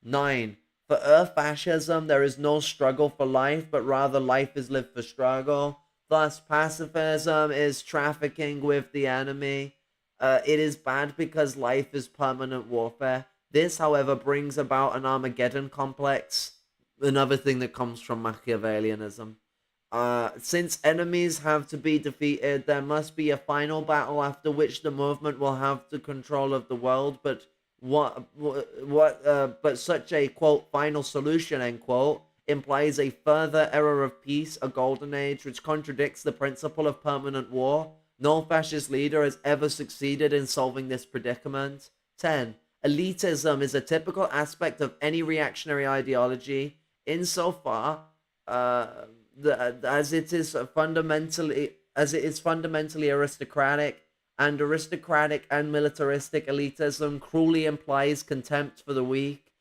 9. For fascism, there is no struggle for life, but rather life is lived for struggle. Thus, pacifism is trafficking with the enemy. It is bad because life is permanent warfare. This, however, brings about an Armageddon complex, another thing that comes from Machiavellianism. Since enemies have to be defeated, there must be a final battle after which the movement will have the control of the world. But but such a quote final solution end quote implies a further era of peace, a golden age, which contradicts the principle of permanent war. No fascist leader has ever succeeded in solving this predicament. 10. Elitism is a typical aspect of any reactionary ideology, insofar as it is fundamentally aristocratic, and aristocratic and militaristic elitism cruelly implies contempt for the weak.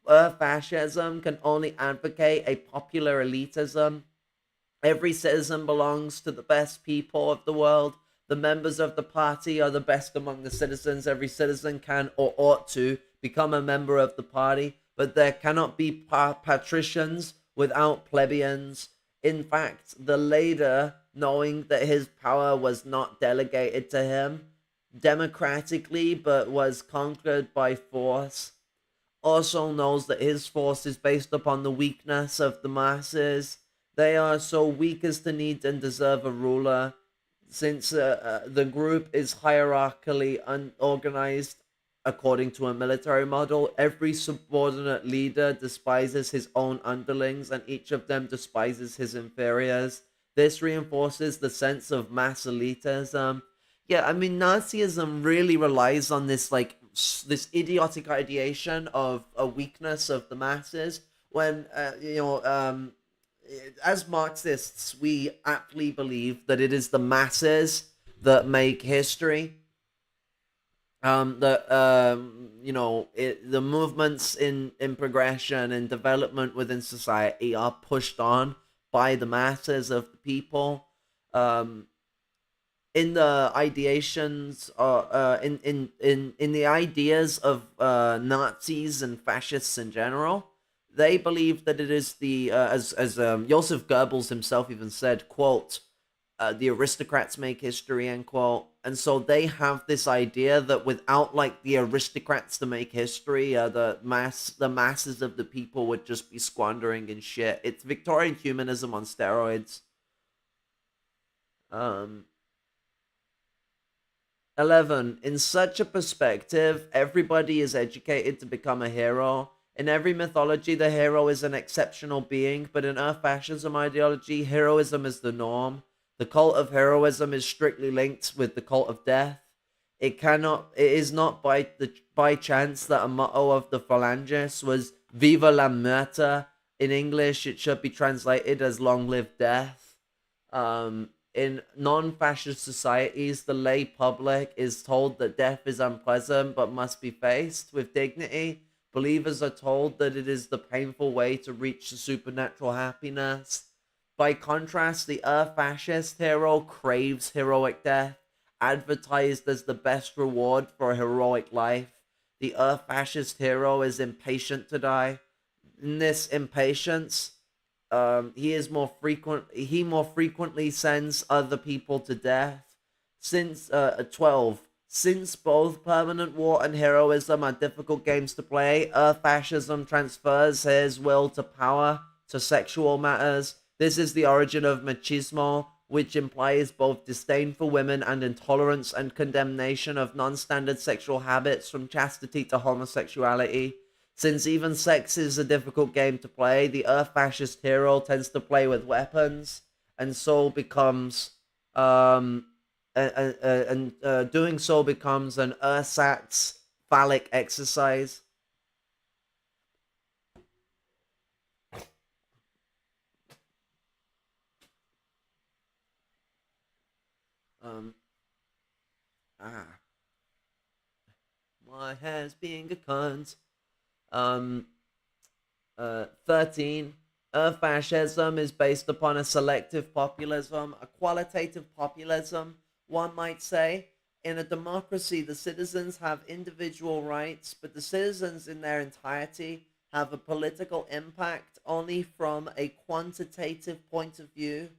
Fascism can only advocate a popular elitism. Every citizen belongs to the best people of the world. The members of the party are the best among the citizens. Every citizen can or ought to become a member of the party, but there cannot be patricians without plebeians. In fact, the leader, knowing that his power was not delegated to him democratically but was conquered by force, also knows that his force is based upon the weakness of the masses. They are so weak as to need and deserve a ruler. Since the group is hierarchically unorganized according to a military model, every subordinate leader despises his own underlings and each of them despises his inferiors. This reinforces the sense of mass elitism. Yeah, I mean, Nazism really relies on this, like, this idiotic ideation of a weakness of the masses when, as Marxists, we aptly believe that it is the masses that make history. The movements in progression and development within society are pushed on by the masses of the people. Um, in the ideations, in the ideas of Nazis and fascists in general, they believe that it is the as Joseph Goebbels himself even said, quote, the aristocrats make history, end quote. And so they have this idea that without like the aristocrats to make history, the masses of the people would just be squandering in shit. It's Victorian humanism on steroids. Um, 11. In such a perspective, everybody is educated to become a hero. In every mythology, the hero is an exceptional being, but in Earth fascism ideology, heroism is the norm. The cult of heroism is strictly linked with the cult of death. It is not by chance that a motto of the Phalangists was Viva la Muerte. In English, it should be translated as Long Live Death. In non-fascist societies, the lay public is told that death is unpleasant but must be faced with dignity. Believers are told that it is the painful way to reach the supernatural happiness. By contrast, the fascist hero craves heroic death, advertised as the best reward for a heroic life. The fascist hero is impatient to die. In this impatience, he more frequently sends other people to death. Since 12. Since both permanent war and heroism are difficult games to play, fascism transfers his will to power to sexual matters. This is the origin of machismo, which implies both disdain for women and intolerance and condemnation of non-standard sexual habits from chastity to homosexuality. Since even sex is a difficult game to play, the fascist hero tends to play with weapons, and so becomes, doing so becomes an ersatz phallic exercise. Um, ah, my hands being a cunt. Um, 13. Fascism is based upon a selective populism, a qualitative populism, one might say. In a democracy, the citizens have individual rights, but the citizens in their entirety have a political impact only from a quantitative point of view.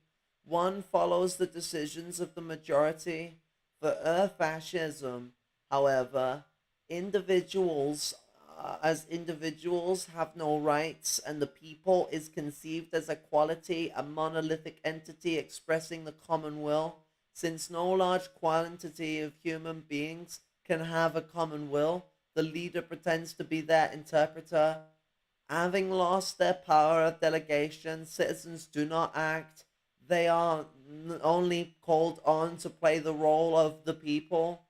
One follows the decisions of the majority. For fascism, however, individuals as individuals have no rights, and the people is conceived as a quality, a monolithic entity expressing the common will. Since no large quantity of human beings can have a common will, the leader pretends to be their interpreter. Having lost their power of delegation, citizens do not act. They are only called on to play the role of the people.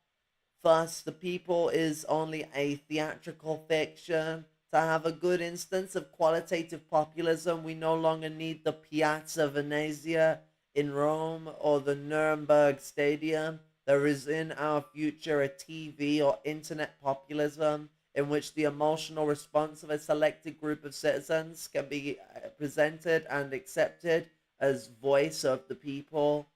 Thus, the people is only a theatrical fiction. To have a good instance of qualitative populism, we no longer need the Piazza Venezia in Rome or the Nuremberg Stadium. There is in our future a TV or internet populism in which the emotional response of a selected group of citizens can be presented and accepted as voice of the people.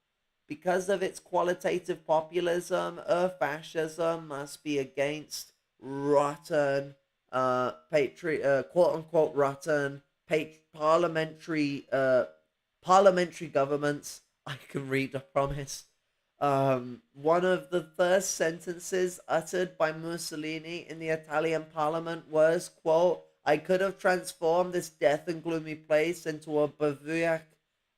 Because of its qualitative populism, fascism must be against rotten, quote unquote rotten parliamentary governments. I can read, I promise. One of the first sentences uttered by Mussolini in the Italian parliament was, quote, I could have transformed this death and gloomy place into a bivouac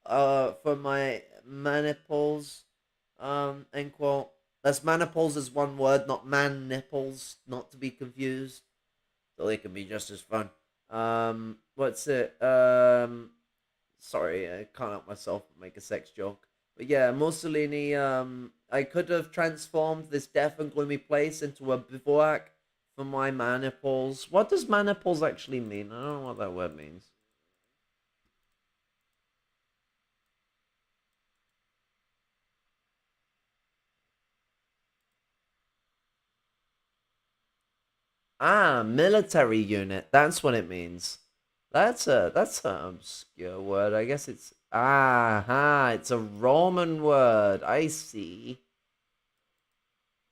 for my maniples, end quote. That's maniples is one word, not man nipples, not to be confused. So they can be just as fun. What's it? Sorry, I can't help myself but make a sex joke. But yeah, Mussolini, I could have transformed this deaf and gloomy place into a bivouac for my maniples. What does maniples actually mean? I don't know what that word means. Ah, military unit. That's what it means. That's an obscure word. I guess it's it's a Roman word. I see.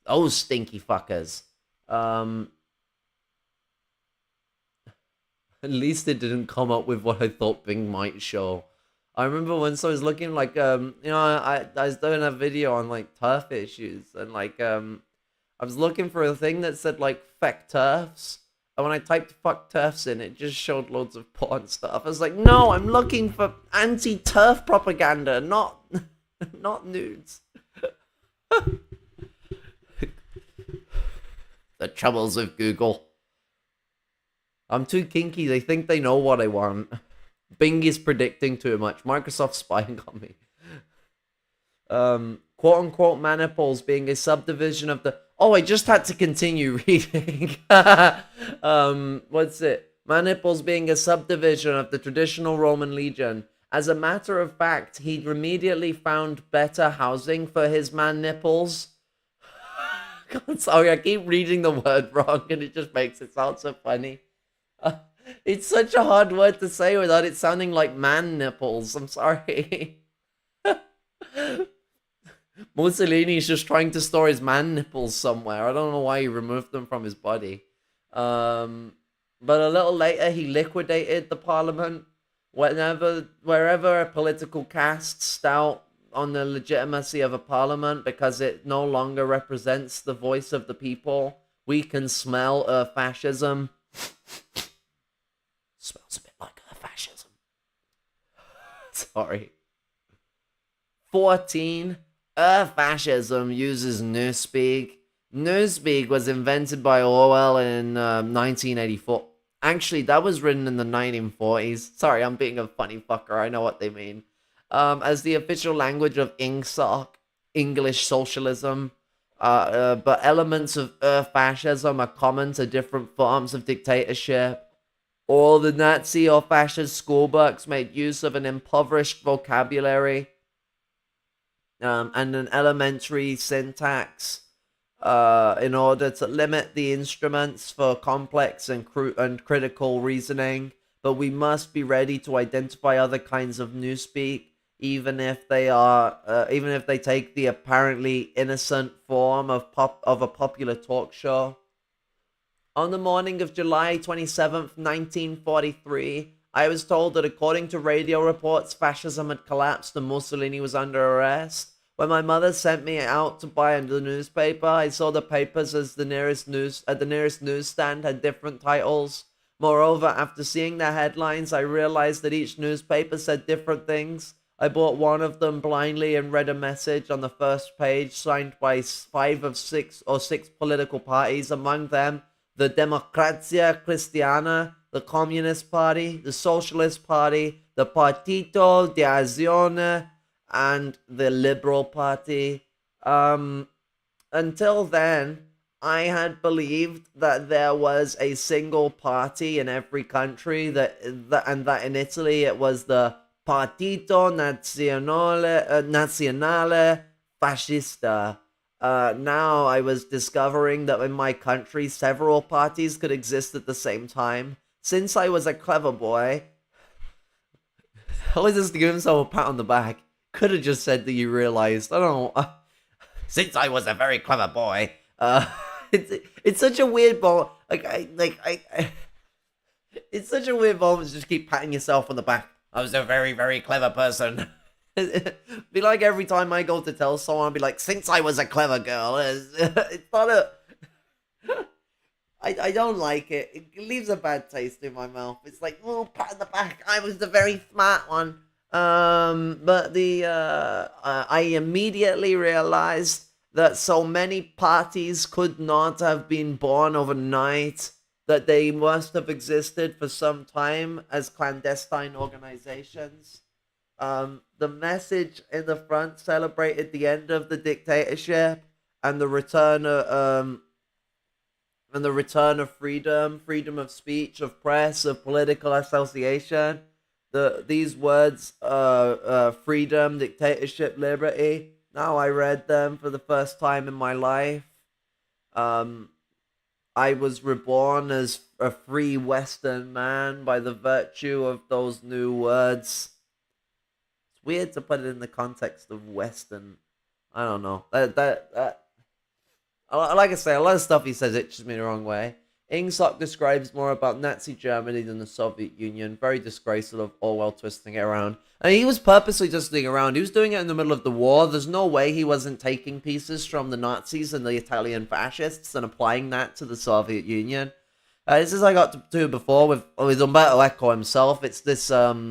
Those stinky fuckers. Um, at least it didn't come up with what I thought Bing might show. I remember once I was looking like I was doing a video on like turf issues and I was looking for a thing that said like feck turfs. And when I typed fuck turfs in, it just showed loads of porn stuff. I was like, no, I'm looking for anti-turf propaganda, not not nudes. The troubles of Google. I'm too kinky. They think they know what I want. Bing is predicting too much. Microsoft's spying on me. Quote unquote maniples being a subdivision of the. Oh, I just had to continue reading. What's it? Maniples being a subdivision of the traditional Roman legion. As a matter of fact, he immediately found better housing for his man nipples. God, sorry, I keep reading the word wrong and it just makes it sound so funny. It's such a hard word to say without it sounding like man nipples. I'm sorry. Mussolini's just trying to store his man nipples somewhere. I don't know why he removed them from his body. But a little later, he liquidated the parliament. Wherever a political caste doubt on the legitimacy of a parliament because it no longer represents the voice of the people, we can smell fascism. Smells a bit like fascism. Sorry. 14. Fascism uses newspeak. Newspeak was invented by Orwell in 1984. Actually, that was written in the 1940s. Sorry, I'm being a funny fucker. I know what they mean. As the official language of INGSOC, English socialism. But elements of fascism are common to different forms of dictatorship. All the Nazi or fascist schoolbooks made use of an impoverished vocabulary and an elementary syntax in order to limit the instruments for complex and critical reasoning. But we must be ready to identify other kinds of newspeak, even if they take the apparently innocent form of a popular talk show. On the morning of July 27th, 1943, I was told that according to radio reports, fascism had collapsed and Mussolini was under arrest. When my mother sent me out to buy the newspaper, I saw the papers as the nearest newsstand had different titles. Moreover, after seeing the headlines, I realized that each newspaper said different things. I bought one of them blindly and read a message on the first page signed by five of six political parties, among them the Democrazia Cristiana, the Communist Party, the Socialist Party, the Partito di Azione, and the Liberal Party. Until then, I had believed that there was a single party in every country, and that in Italy it was the Partito Nazionale Fascista. Now I was discovering that in my country several parties could exist at the same time. Since I was a clever boy, I always just give himself a pat on the back. Could have just said that you realized. I don't know. Since I was a very clever boy, it's such a weird moment. It's such a weird moment to just keep patting yourself on the back. I was a very, very clever person. Be like every time I go to tell someone, I'll be like, since I was a clever girl. It's not a. I don't like it. It leaves a bad taste in my mouth. It's like, oh, pat on the back. I was the very smart one. But I immediately realized that so many parties could not have been born overnight, that they must have existed for some time as clandestine organizations. The message in the front celebrated the end of the dictatorship and the return of freedom, freedom of speech, of press, of political association. These words, freedom, dictatorship, liberty. Now I read them for the first time in my life. Um, I was reborn as a free Western man by the virtue of those new words. It's weird to put it in the context of Western. I don't know. Like I say, a lot of stuff he says itches me the wrong way. Ingsoc describes more about Nazi Germany than the Soviet Union. Very disgraceful of Orwell twisting it around. And he was purposely twisting it around. He was doing it in the middle of the war. There's no way he wasn't taking pieces from the Nazis and the Italian fascists and applying that to the Soviet Union. This is I got to before with Umberto Eco himself. It's this archetypical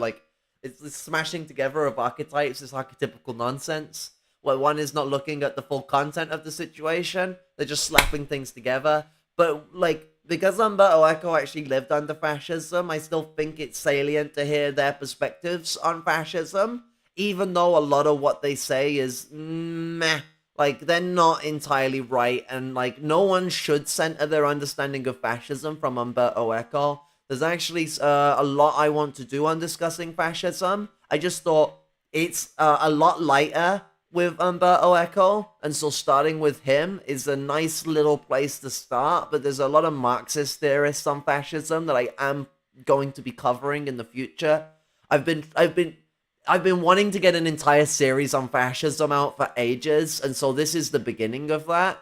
like it's this smashing together of archetypes. This archetypical nonsense where one is not looking at the full content of the situation. They're just slapping things together. But like because Umberto Eco actually lived under fascism, I still think it's salient to hear their perspectives on fascism, even though a lot of what they say is meh. Like, they're not entirely right, and, like, no one should center their understanding of fascism from Umberto Eco. There's actually a lot I want to do on discussing fascism. I just thought it's a lot lighter with Umberto Eco, and so starting with him is a nice little place to start, but there's a lot of Marxist theorists on fascism that I am going to be covering in the future. I've been wanting to get an entire series on fascism out for ages, and so this is the beginning of that.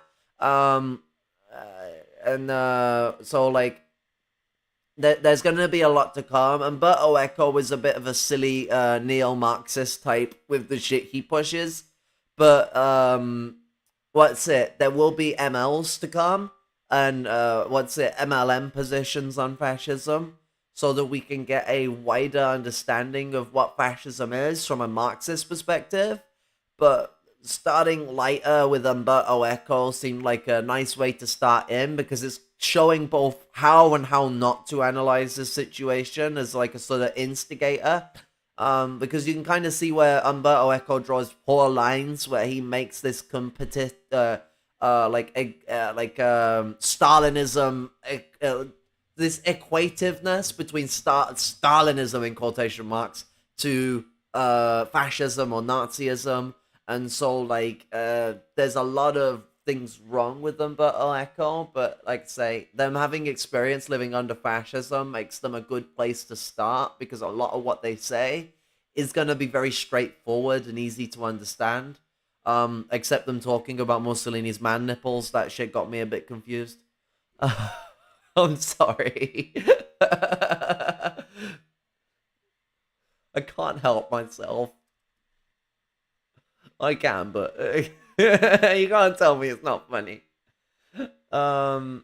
So like, there's going to be a lot to come. Umberto Eco was a bit of a silly neo-Marxist type with the shit he pushes, but what's it? There will be MLs to come, and MLM positions on fascism, so that we can get a wider understanding of what fascism is from a Marxist perspective. But starting lighter with Umberto Eco seemed like a nice way to start in, because it's showing both how and how not to analyze this situation as like a sort of instigator. Because you can kind of see where Umberto Eco draws poor lines, where he makes this Stalinism, this equativeness between Stalinism in quotation marks to fascism or Nazism, and so like there's a lot of things wrong with Umberto Eco, but like I say, them having experience living under fascism makes them a good place to start, because a lot of what they say is going to be very straightforward and easy to understand. Except them talking about Mussolini's man nipples. That shit got me a bit confused. I'm sorry. I can't help myself. I can, but you can't tell me it's not funny. I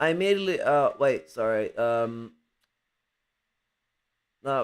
immediately. Wait, sorry.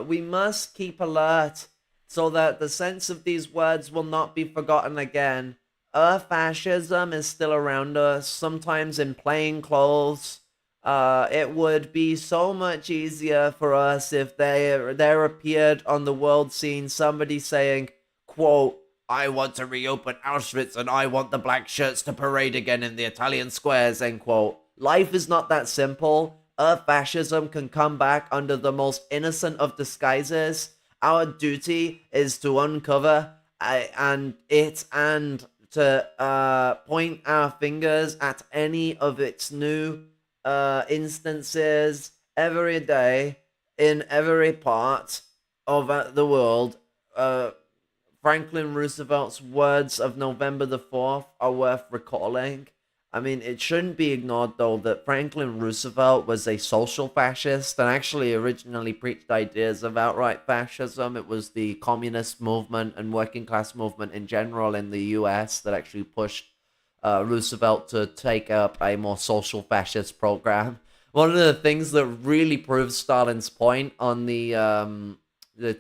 We must keep alert so that the sense of these words will not be forgotten again. Fascism is still around us, sometimes in plain clothes. It would be so much easier for us if there appeared on the world scene somebody saying, quote, "I want to reopen Auschwitz and I want the black shirts to parade again in the Italian squares," end quote. Life is not that simple. Fascism can come back under the most innocent of disguises. Our duty is to uncover and to point our fingers at any of its new instances every day in every part of the world. Franklin Roosevelt's words of November the 4th are worth recalling. I mean, it shouldn't be ignored, though, that Franklin Roosevelt was a social fascist and actually originally preached ideas of outright fascism. It was the communist movement and working class movement in general in the US that actually pushed Roosevelt to take up a more social fascist program. one of the things that really proves Stalin's point on the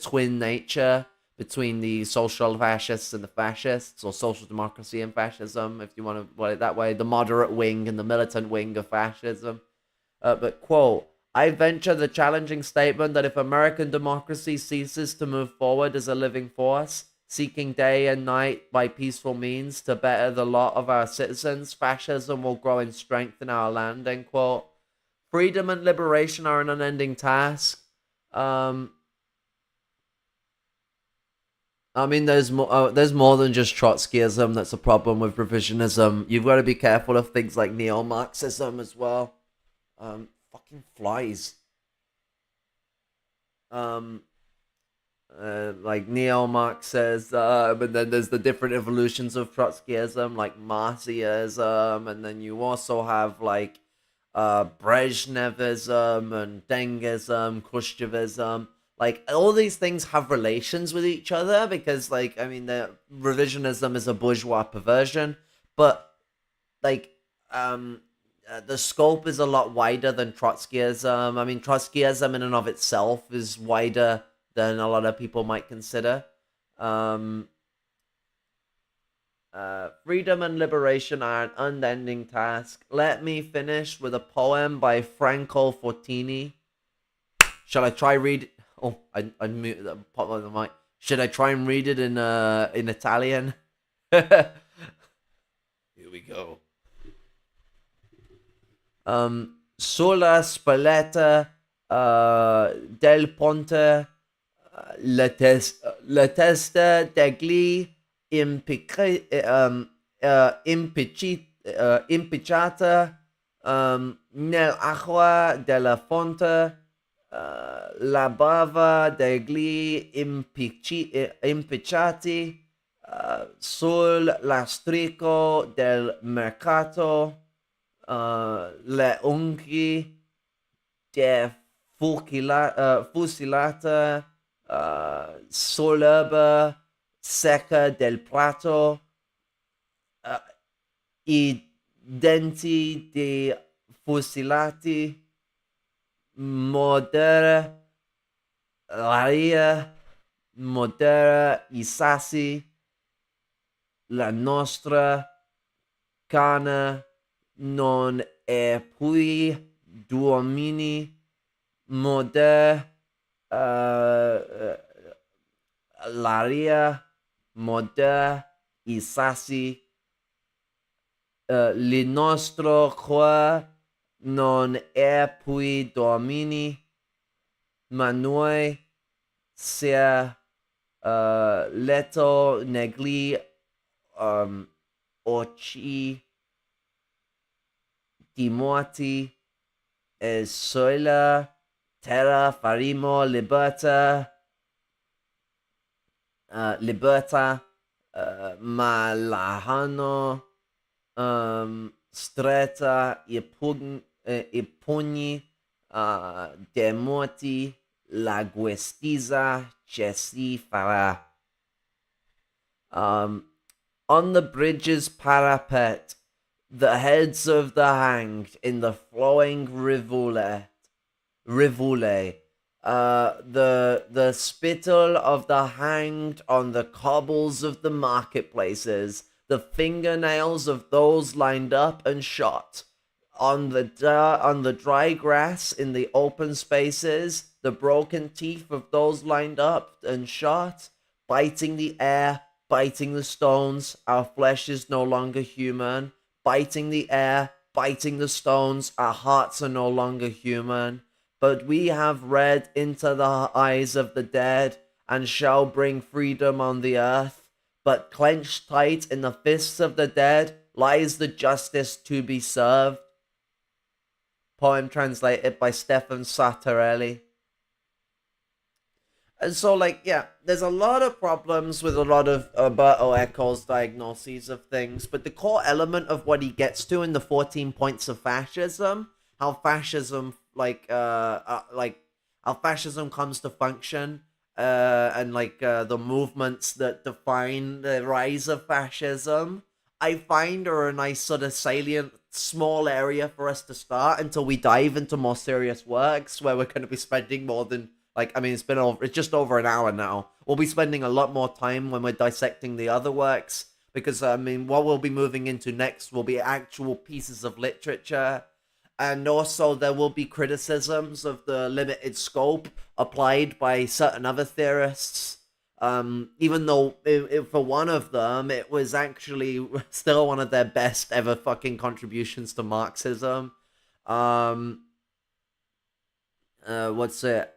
twin nature between the social fascists and the fascists, or social democracy and fascism, if you want to put it that way, the moderate wing and the militant wing of fascism. But, quote, I venture the challenging statement that if American democracy ceases to move forward as a living force, seeking day and night by peaceful means to better the lot of our citizens, fascism will grow in strength in our land, end quote. Freedom and liberation are an unending task. Um, I mean, there's more than just Trotskyism that's a problem with revisionism. You've got to be careful of things like neo-Marxism as well. Fucking flies. Um, like neo-Marx says, but then there's the different evolutions of Trotskyism, like Marxism, and then you also have like Brezhnevism and Dengism, Khrushchevism. Like all these things have relations with each other because, like, I mean, the revisionism is a bourgeois perversion, but like, the scope is a lot wider than Trotskyism. I mean, Trotskyism in and of itself is wider than a lot of people might consider. Um, Freedom and liberation are an unending task. Let me finish with a poem by Franco Fortini. Shall I try read? Oh, I muted the pop on the mic. Should I try and read it in Italian? Here we go. Sulla spalletta del ponte la testa degli impicciata nell'acqua della fonte, la bava degli impicciati sul lastrico del mercato, le unghie fucilata sull'erba secca del prato, i denti di fucilati, modera l'aria, modera i sassi, la nostra carne non è più domini, modera l'aria, modera i sassi, il nostro cuore non è più domini, ma noi sia letto negli occhi di morti e sulla terra faremo libertà, ma la hanno stretta i pugni dei morti, la guestisa ci si farà. On the bridge's parapet, the heads of the hanged in the flowing rivulet, the spittle of the hanged on the cobbles of the marketplaces, the fingernails of those lined up and shot on the dry grass in the open spaces, the broken teeth of those lined up and shot, biting the air, biting the stones. Our flesh is no longer human. Biting the air, biting the stones. Our hearts are no longer human. But we have read into the eyes of the dead and shall bring freedom on the earth. But clenched tight in the fists of the dead lies the justice to be served. Poem translated by Stefan Sartorelli. And so, like, yeah, there's a lot of problems with a lot of Umberto Eco's diagnoses of things, but the core element of what he gets to in the 14 points of fascism, how fascism, how fascism comes to function, and the movements that define the rise of fascism, I find are a nice sort of salient small area for us to start until we dive into more serious works where we're going to be spending more than like I mean it's just over an hour now. We'll be spending a lot more time when we're dissecting the other works because I mean what we'll be moving into next will be actual pieces of literature, and also there will be criticisms of the limited scope applied by certain other theorists. Even though for one of them, it was actually still one of their best ever fucking contributions to Marxism. Um, what's it?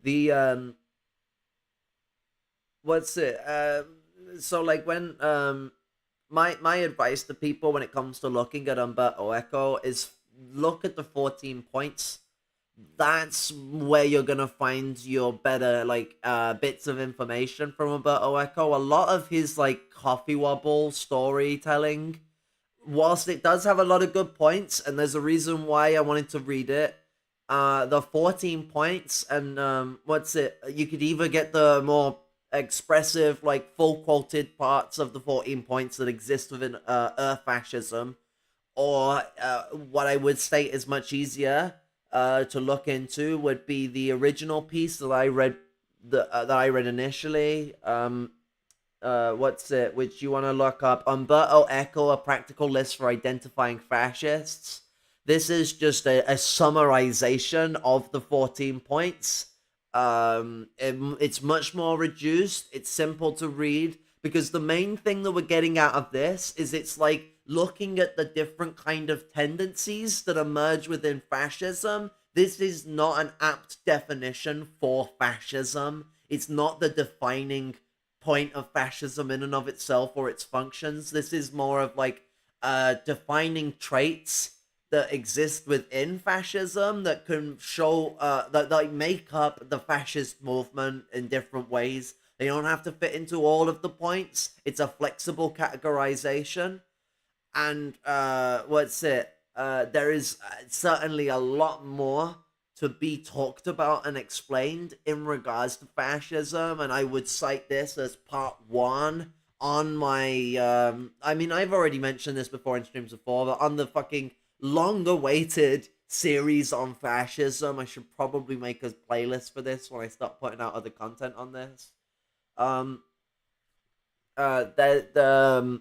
The what's it? So like when my advice to people when it comes to looking at Umberto Eco is look at the 14 points. That's where you're gonna find your better like bits of information from Umberto Eco. A lot of his like coffee wobble storytelling, whilst it does have a lot of good points, and there's a reason why I wanted to read it. The 14 points, and what's it? You could either get the more expressive, like full quoted parts of the 14 points that exist within Earth fascism, or what I would state is much easier to look into would be the original piece that I read that I read initially. What's it? Which you want to look up? Umberto Eco: A Practical List for Identifying Fascists. This is just a summarization of the 14 points. It's much more reduced. It's simple to read because the main thing that we're getting out of this is it's like looking at the different kind of tendencies that emerge within fascism. This is not an apt definition for fascism. It's not the defining point of fascism in and of itself or its functions. This is more of like defining traits that exist within fascism that can show that like make up the fascist movement in different ways. They don't have to fit into all of the points. It's a flexible categorization. And what's it? There is certainly a lot more to be talked about and explained in regards to fascism, and I would cite this as part one on my. I mean, I've already mentioned this before in streams before, but on the fucking long-awaited series on fascism, I should probably make a playlist for this when I start putting out other content on this. Um, the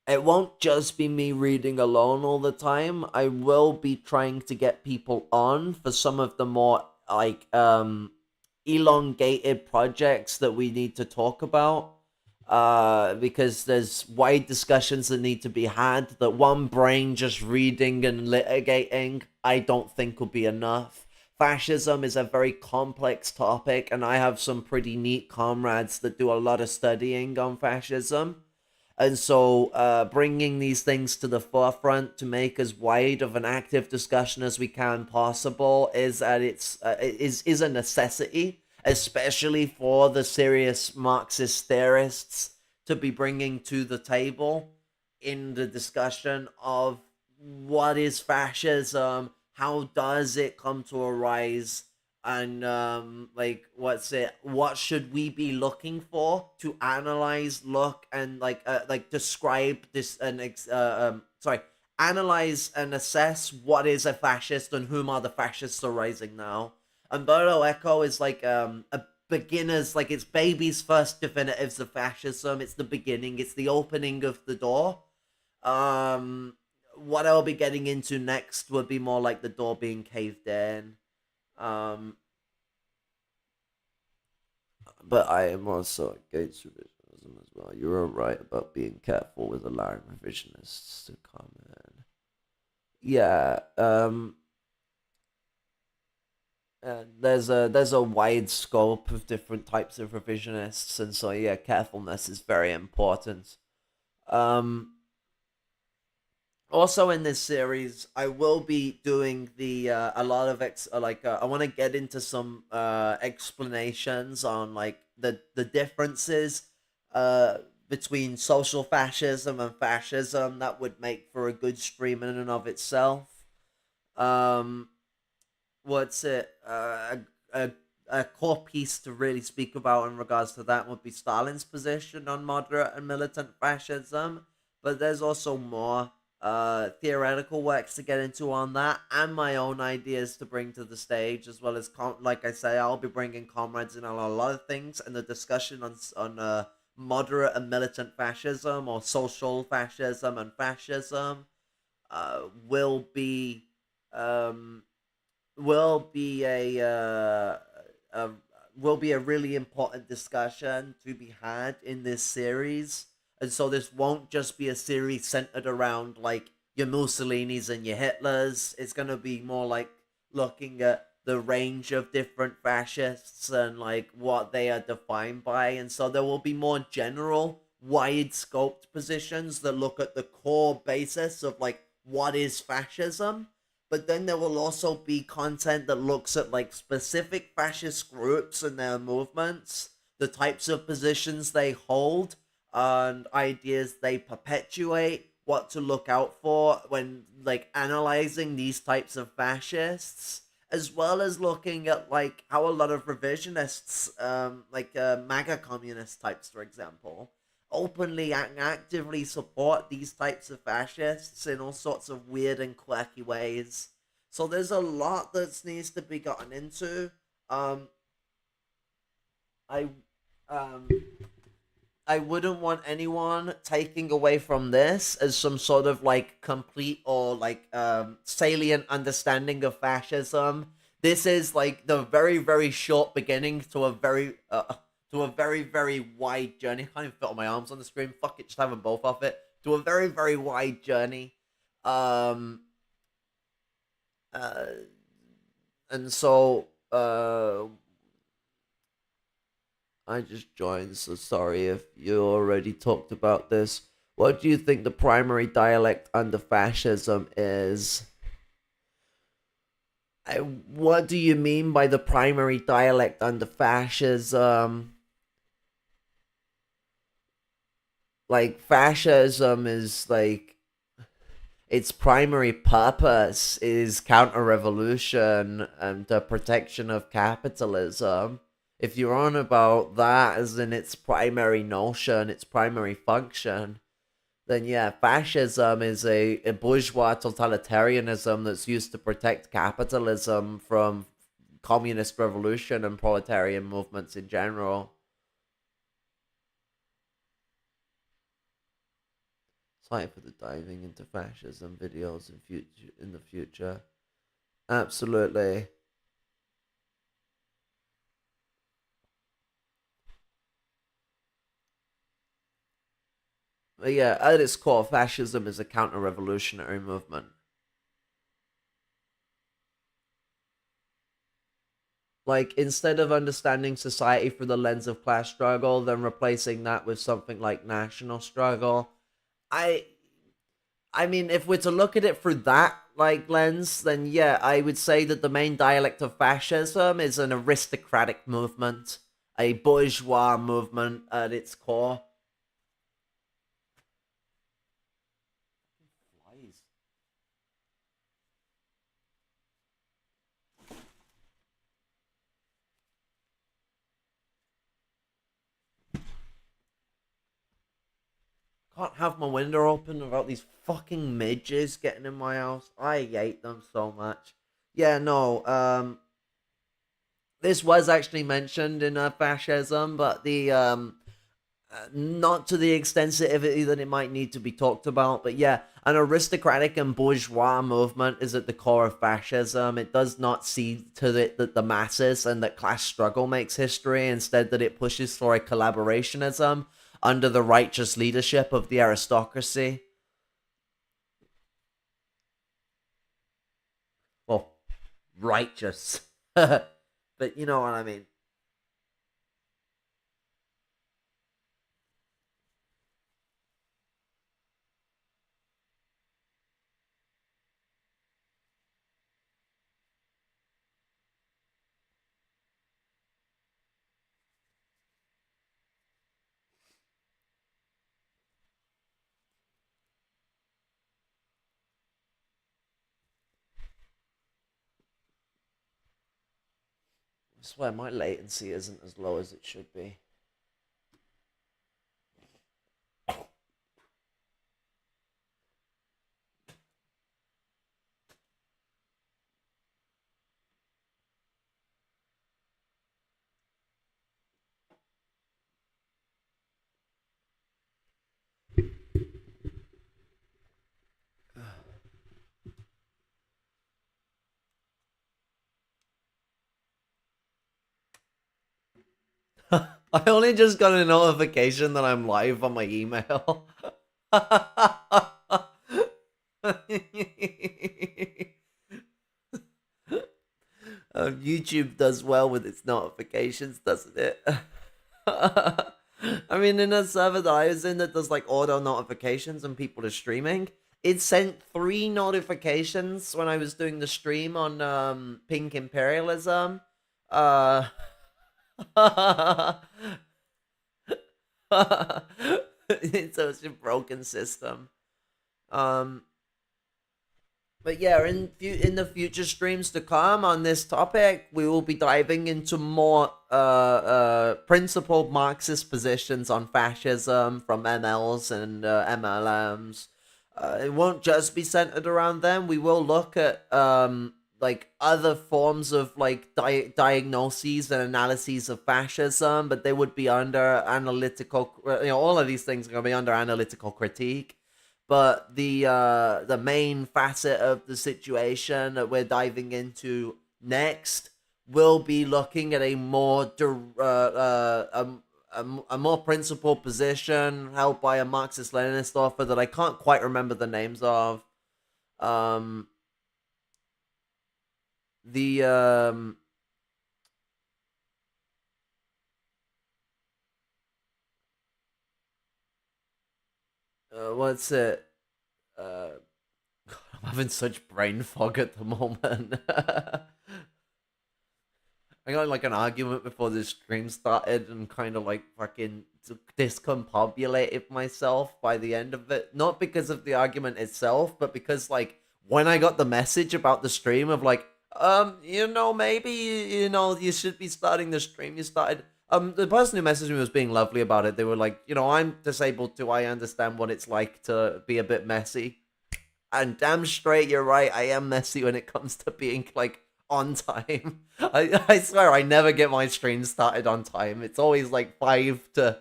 it won't just be me reading alone all the time. I will be trying to get people on for some of the more like elongated projects that we need to talk about. Because there's wide discussions that need to be had that one brain just reading and litigating I don't think will be enough. Fascism is a very complex topic, and I have some pretty neat comrades that do a lot of studying on fascism. And so bringing these things to the forefront to make as wide of an active discussion as we can possible is at its is a necessity, especially for the serious Marxist theorists to be bringing to the table in the discussion of what is fascism, how does it come to arise, and like what should we be looking for to analyze, look, and like describe this and sorry, analyze and assess what is a fascist and whom are the fascists arising now. Umberto Eco is like a beginner's, like it's baby's first definitives of fascism. It's the beginning, it's the opening of the door. What I'll be getting into next would be more like the door being caved in. Um, but I am also against revisionism as well. You're right about being careful with allowing revisionists to come in. Yeah, there's a wide scope of different types of revisionists, and so yeah, carefulness is very important. Um, Also in this series, I will be doing the a lot of I want to get into some explanations on like the differences between social fascism and fascism that would make for a good stream in and of itself. Um, what's it? a core piece to really speak about in regards to that would be Stalin's position on moderate and militant fascism. But there's also more theoretical works to get into on that, and my own ideas to bring to the stage, as well as like I say, I'll be bringing comrades in on a lot of things, and the discussion on moderate and militant fascism or social fascism and fascism will be um, will be a will be a really important discussion to be had in this series. And so this won't just be a series centered around like your Mussolinis and your Hitlers. It's gonna be more like looking at the range of different fascists and like what they are defined by. And so there will be more general, wide scoped positions that look at the core basis of like what is fascism, but then there will also be content that looks at like specific fascist groups and their movements, the types of positions they hold, and ideas they perpetuate, what to look out for when like analyzing these types of fascists, as well as looking at like how a lot of revisionists, MAGA communist types, for example, openly and actively support these types of fascists in all sorts of weird and quirky ways. So there's a lot that needs to be gotten into. Um, I, um, I wouldn't want anyone taking away from this as some sort of like complete or like salient understanding of fascism. This is like the very very short beginning to a very very wide journey. I can't even fit all my arms on the screen. Fuck it, just have them both off it. To a very very wide journey. Um uh and so I just joined, so sorry if you already talked about this. What do you think the primary dialect under fascism is? What do you mean by the primary dialect under fascism? Like, fascism is like its primary purpose is counter-revolution and the protection of capitalism. If you're on about that as in its primary notion, its primary function, then yeah, fascism is a bourgeois totalitarianism that's used to protect capitalism from communist revolution and proletarian movements in general. Sorry for the diving into fascism videos in the future. Absolutely. But yeah, at its core, fascism is a counter-revolutionary movement. Like, instead of understanding society through the lens of class struggle, then replacing that with something like national struggle. I I mean, if we're to look at it through that like lens, then yeah, I would say that the main dialect of fascism is an aristocratic movement, a bourgeois movement at its core. Flies. Can't have my window open without these fucking midges getting in my house. I hate them so much. Yeah, no, this was actually mentioned in fascism, but the not to the extensivity that it might need to be talked about. But yeah, an aristocratic and bourgeois movement is at the core of fascism. It does not see to it that the masses and that class struggle makes history. Instead, that it pushes for a collaborationism under the righteous leadership of the aristocracy. Well, righteous, but you know what I mean. swear my latency isn't as low as it should be. I only just got a notification that I'm live on my email. YouTube does well with its notifications, doesn't it? I mean, in a server that I was in that does like auto notifications and people are streaming, it sent 3 notifications when I was doing the stream on Pink Imperialism. It's such a broken system. Um, but yeah, in the future streams to come on this topic, we will be diving into more principled Marxist positions on fascism from MLs and MLMs. It won't just be centered around them. We will look at like other forms of like diagnoses and analyses of fascism, but they would be under analytical. All of these things are going to be under analytical critique. But the main facet of the situation that we're diving into next will be looking at a more a more principled position held by a Marxist-Leninist author that I can't quite remember the names of. The what's it? I'm having such brain fog at the moment. I got like an argument before this stream started and kind of like fucking discombobulated myself by the end of it. Not because of the argument itself, but because like when I got the message about the stream of like, maybe you should be starting the stream. You started. The person who messaged me was being lovely about it. They were like, I'm disabled too. I understand what it's like to be a bit messy. And damn straight, you're right. I am messy when it comes to being like on time. I swear I never get my stream started on time. It's always like 5 to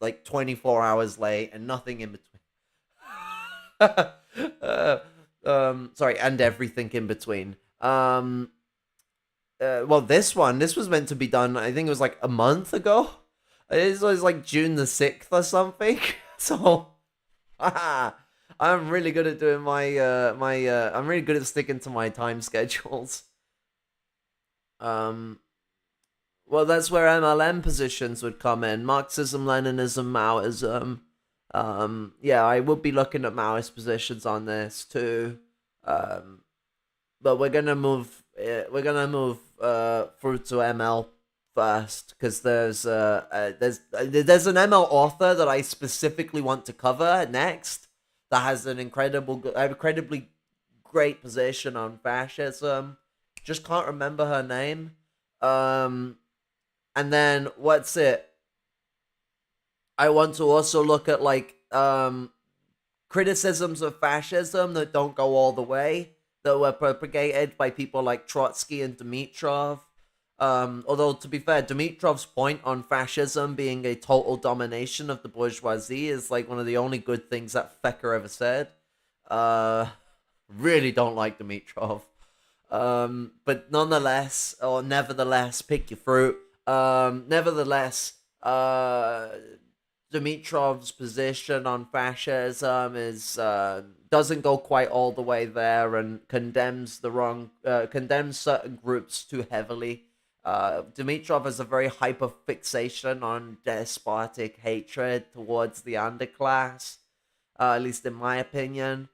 like 24 hours late and nothing in between. Sorry, and everything in between. Well, this was meant to be done. I think it was like a month ago. It was like June the 6th or something. So, I'm really good at doing I'm really good at sticking to my time schedules. Well, that's where MLM positions would come in. Marxism, Leninism, Maoism. Yeah, I would be looking at Maoist positions on this too. But we're gonna move. Through to ML first because there's an ML author that I specifically want to cover next that has an incredibly great position on fascism. Just can't remember her name. And then what's it? I want to also look at like criticisms of fascism that don't go all the way, that were propagated by people like Trotsky and Dimitrov. Although, to be fair, Dimitrov's point on fascism being a total domination of the bourgeoisie is like one of the only good things that Fecker ever said. Really don't like Dimitrov. But nonetheless, or nevertheless, pick your fruit. Nevertheless, Dimitrov's position on fascism is doesn't go quite all the way there and condemns certain groups too heavily. Dimitrov has a very hyper fixation on despotic hatred towards the underclass, at least in my opinion.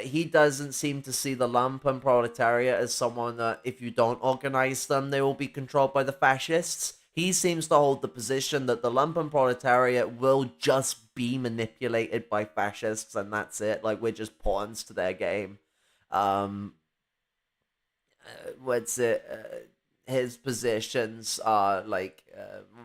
He doesn't seem to see the lumpen proletariat as someone that if you don't organize them, they will be controlled by the fascists. He seems to hold the position that the lumpen proletariat will just be manipulated by fascists and that's it. Like, we're just pawns to their game. What's it? his positions are like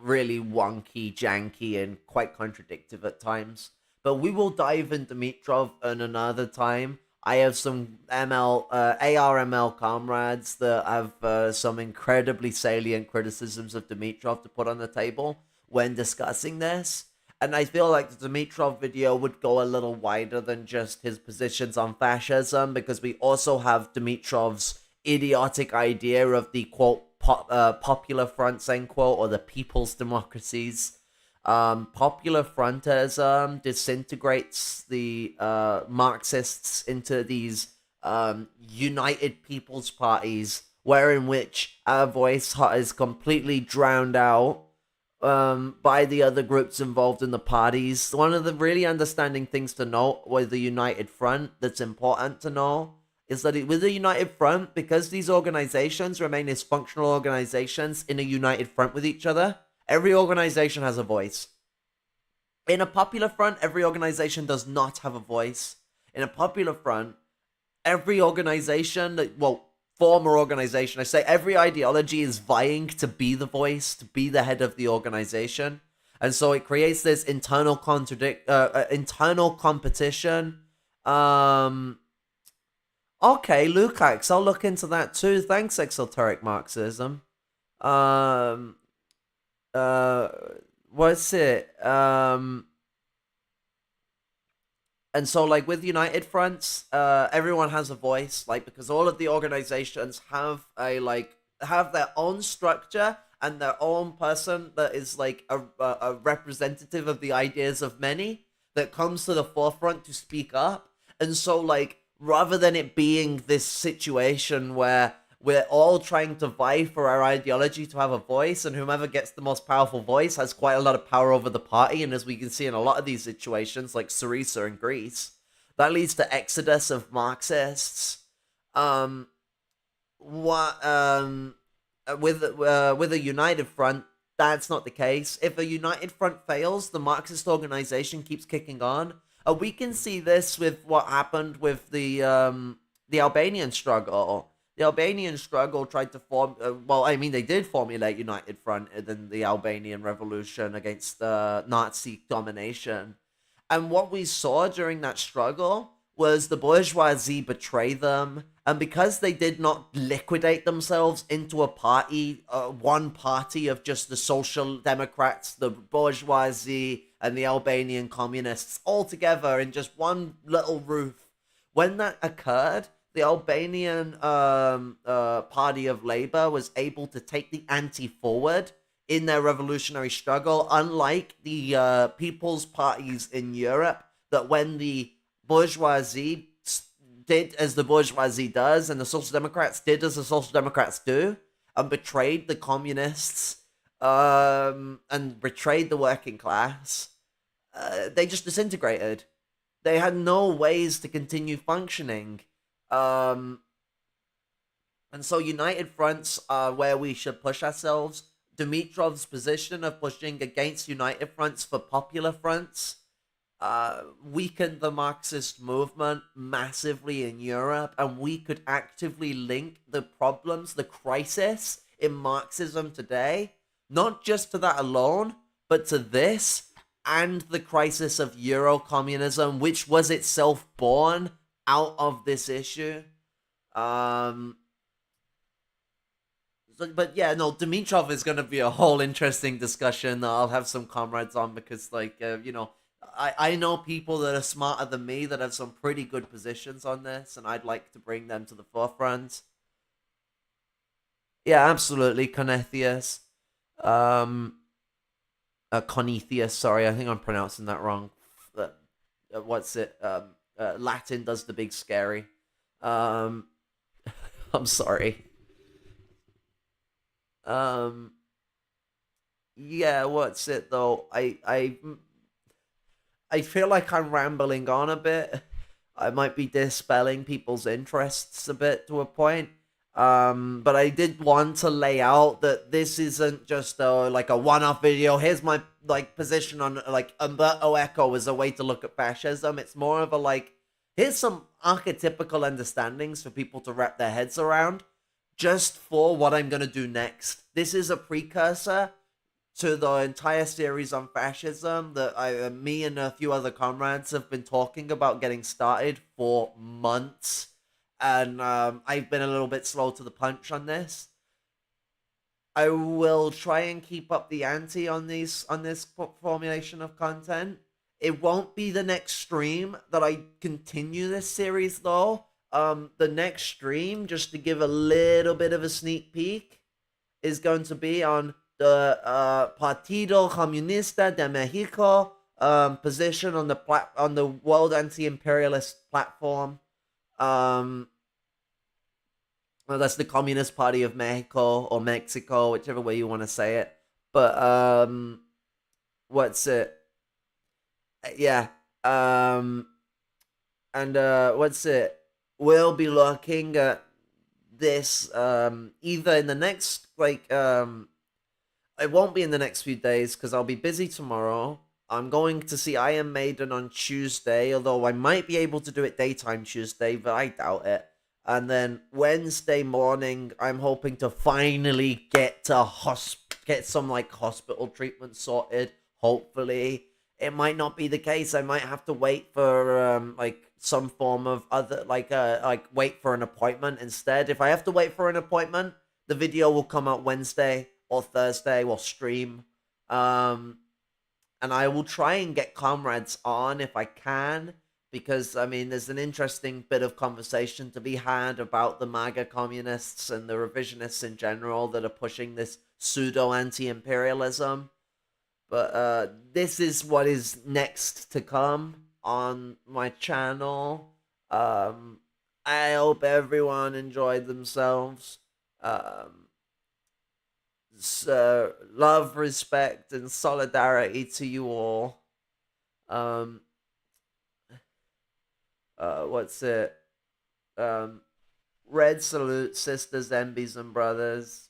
really wonky, janky, and quite contradictory at times. But we will dive into Dimitrov in another time. I have some ARML comrades that have some incredibly salient criticisms of Dimitrov to put on the table when discussing this. And I feel like the Dimitrov video would go a little wider than just his positions on fascism, because we also have Dimitrov's idiotic idea of the quote popular fronts end quote, or the people's democracies. Popular frontism disintegrates the Marxists into these united people's parties, wherein which our voice is completely drowned out by the other groups involved in the parties. One of the really understanding things to note with the United Front that's important to know is that with the United Front, because these organizations remain as functional organizations in a united front with each other, every organization has a voice. In a popular front, every organization does not have a voice. In a popular front, every organization, well, former organization, I say every ideology is vying to be the voice, to be the head of the organization. And so it creates this internal internal competition. Okay, Lukács, I'll look into that too. Thanks, Exoteric Marxism. What's it? And so, like, with United Fronts, everyone has a voice, like, because all of the organizations have have their own structure and their own person that is like a representative of the ideas of many that comes to the forefront to speak up. And so, like, rather than it being this situation where we're all trying to vie for our ideology to have a voice, and whomever gets the most powerful voice has quite a lot of power over the party. And as we can see in a lot of these situations, like Syriza in Greece, that leads to exodus of Marxists. With a united front, that's not the case. If a united front fails, the Marxist organization keeps kicking on. We can see this with what happened with the Albanian struggle. The Albanian struggle tried to form, they did formulate United Front in the Albanian revolution against Nazi domination. And what we saw during that struggle was the bourgeoisie betray them. And because they did not liquidate themselves into a party, one party of just the Social Democrats, the bourgeoisie, and the Albanian communists all together in just one little roof, when that occurred, the Albanian Party of Labour was able to take the ante forward in their revolutionary struggle, unlike the people's parties in Europe, that when the bourgeoisie did as the bourgeoisie does, and the Social Democrats did as the Social Democrats do, and betrayed the communists, and betrayed the working class, they just disintegrated. They had no ways to continue functioning. And so United Fronts are where we should push ourselves. Dimitrov's position of pushing against United Fronts for popular fronts weakened the Marxist movement massively in Europe, and we could actively link the problems, the crisis in Marxism today, not just to that alone, but to this and the crisis of Euro-communism, which was itself born out of this issue. But yeah, no, Dimitrov is going to be a whole interesting discussion that I'll have some comrades on, because, like, I know people that are smarter than me that have some pretty good positions on this, and I'd like to bring them to the forefront. Yeah, absolutely, Conethius. Conethius, sorry, I think I'm pronouncing that wrong. What's it? Latin does the big scary. I'm sorry. Yeah, what's it though? I feel like I'm rambling on a bit. I might be dispelling people's interests a bit to a point. But I did want to lay out that this isn't just a one-off video. Here's my position on Umberto Eco as a way to look at fascism. It's more of a here's some archetypical understandings for people to wrap their heads around. just for what I'm gonna do next. This is a precursor to the entire series on fascism that me and a few other comrades have been talking about getting started for months, and I've been a little bit slow to the punch on this. I will try and keep up the ante on this formulation of content. It won't be the next stream that I continue this series though. The next stream, just to give a little bit of a sneak peek, is going to be on the Partido Comunista de Mexico position on the World Anti-Imperialist platform. Well, that's the Communist Party of Mexico or Mexico, whichever way you want to say it. But what's it? Yeah. And what's it? We'll be looking at this either in the next it won't be in the next few days because I'll be busy tomorrow. I'm going to see Iron Maiden on Tuesday, although I might be able to do it daytime Tuesday, but I doubt it. And then Wednesday morning, I'm hoping to finally get some like hospital treatment sorted. Hopefully, it might not be the case. I might have to wait for like some form of other like wait for an appointment instead. If I have to wait for an appointment, the video will come out Wednesday or Thursday. We'll stream. And I will try and get comrades on if I can, because I mean, there's an interesting bit of conversation to be had about the MAGA communists and the revisionists in general that are pushing this pseudo anti-imperialism. But this is what is next to come on my channel. I hope everyone enjoyed themselves. So love, respect, and solidarity to you all. What's it? Red salute, sisters, MBs, and brothers.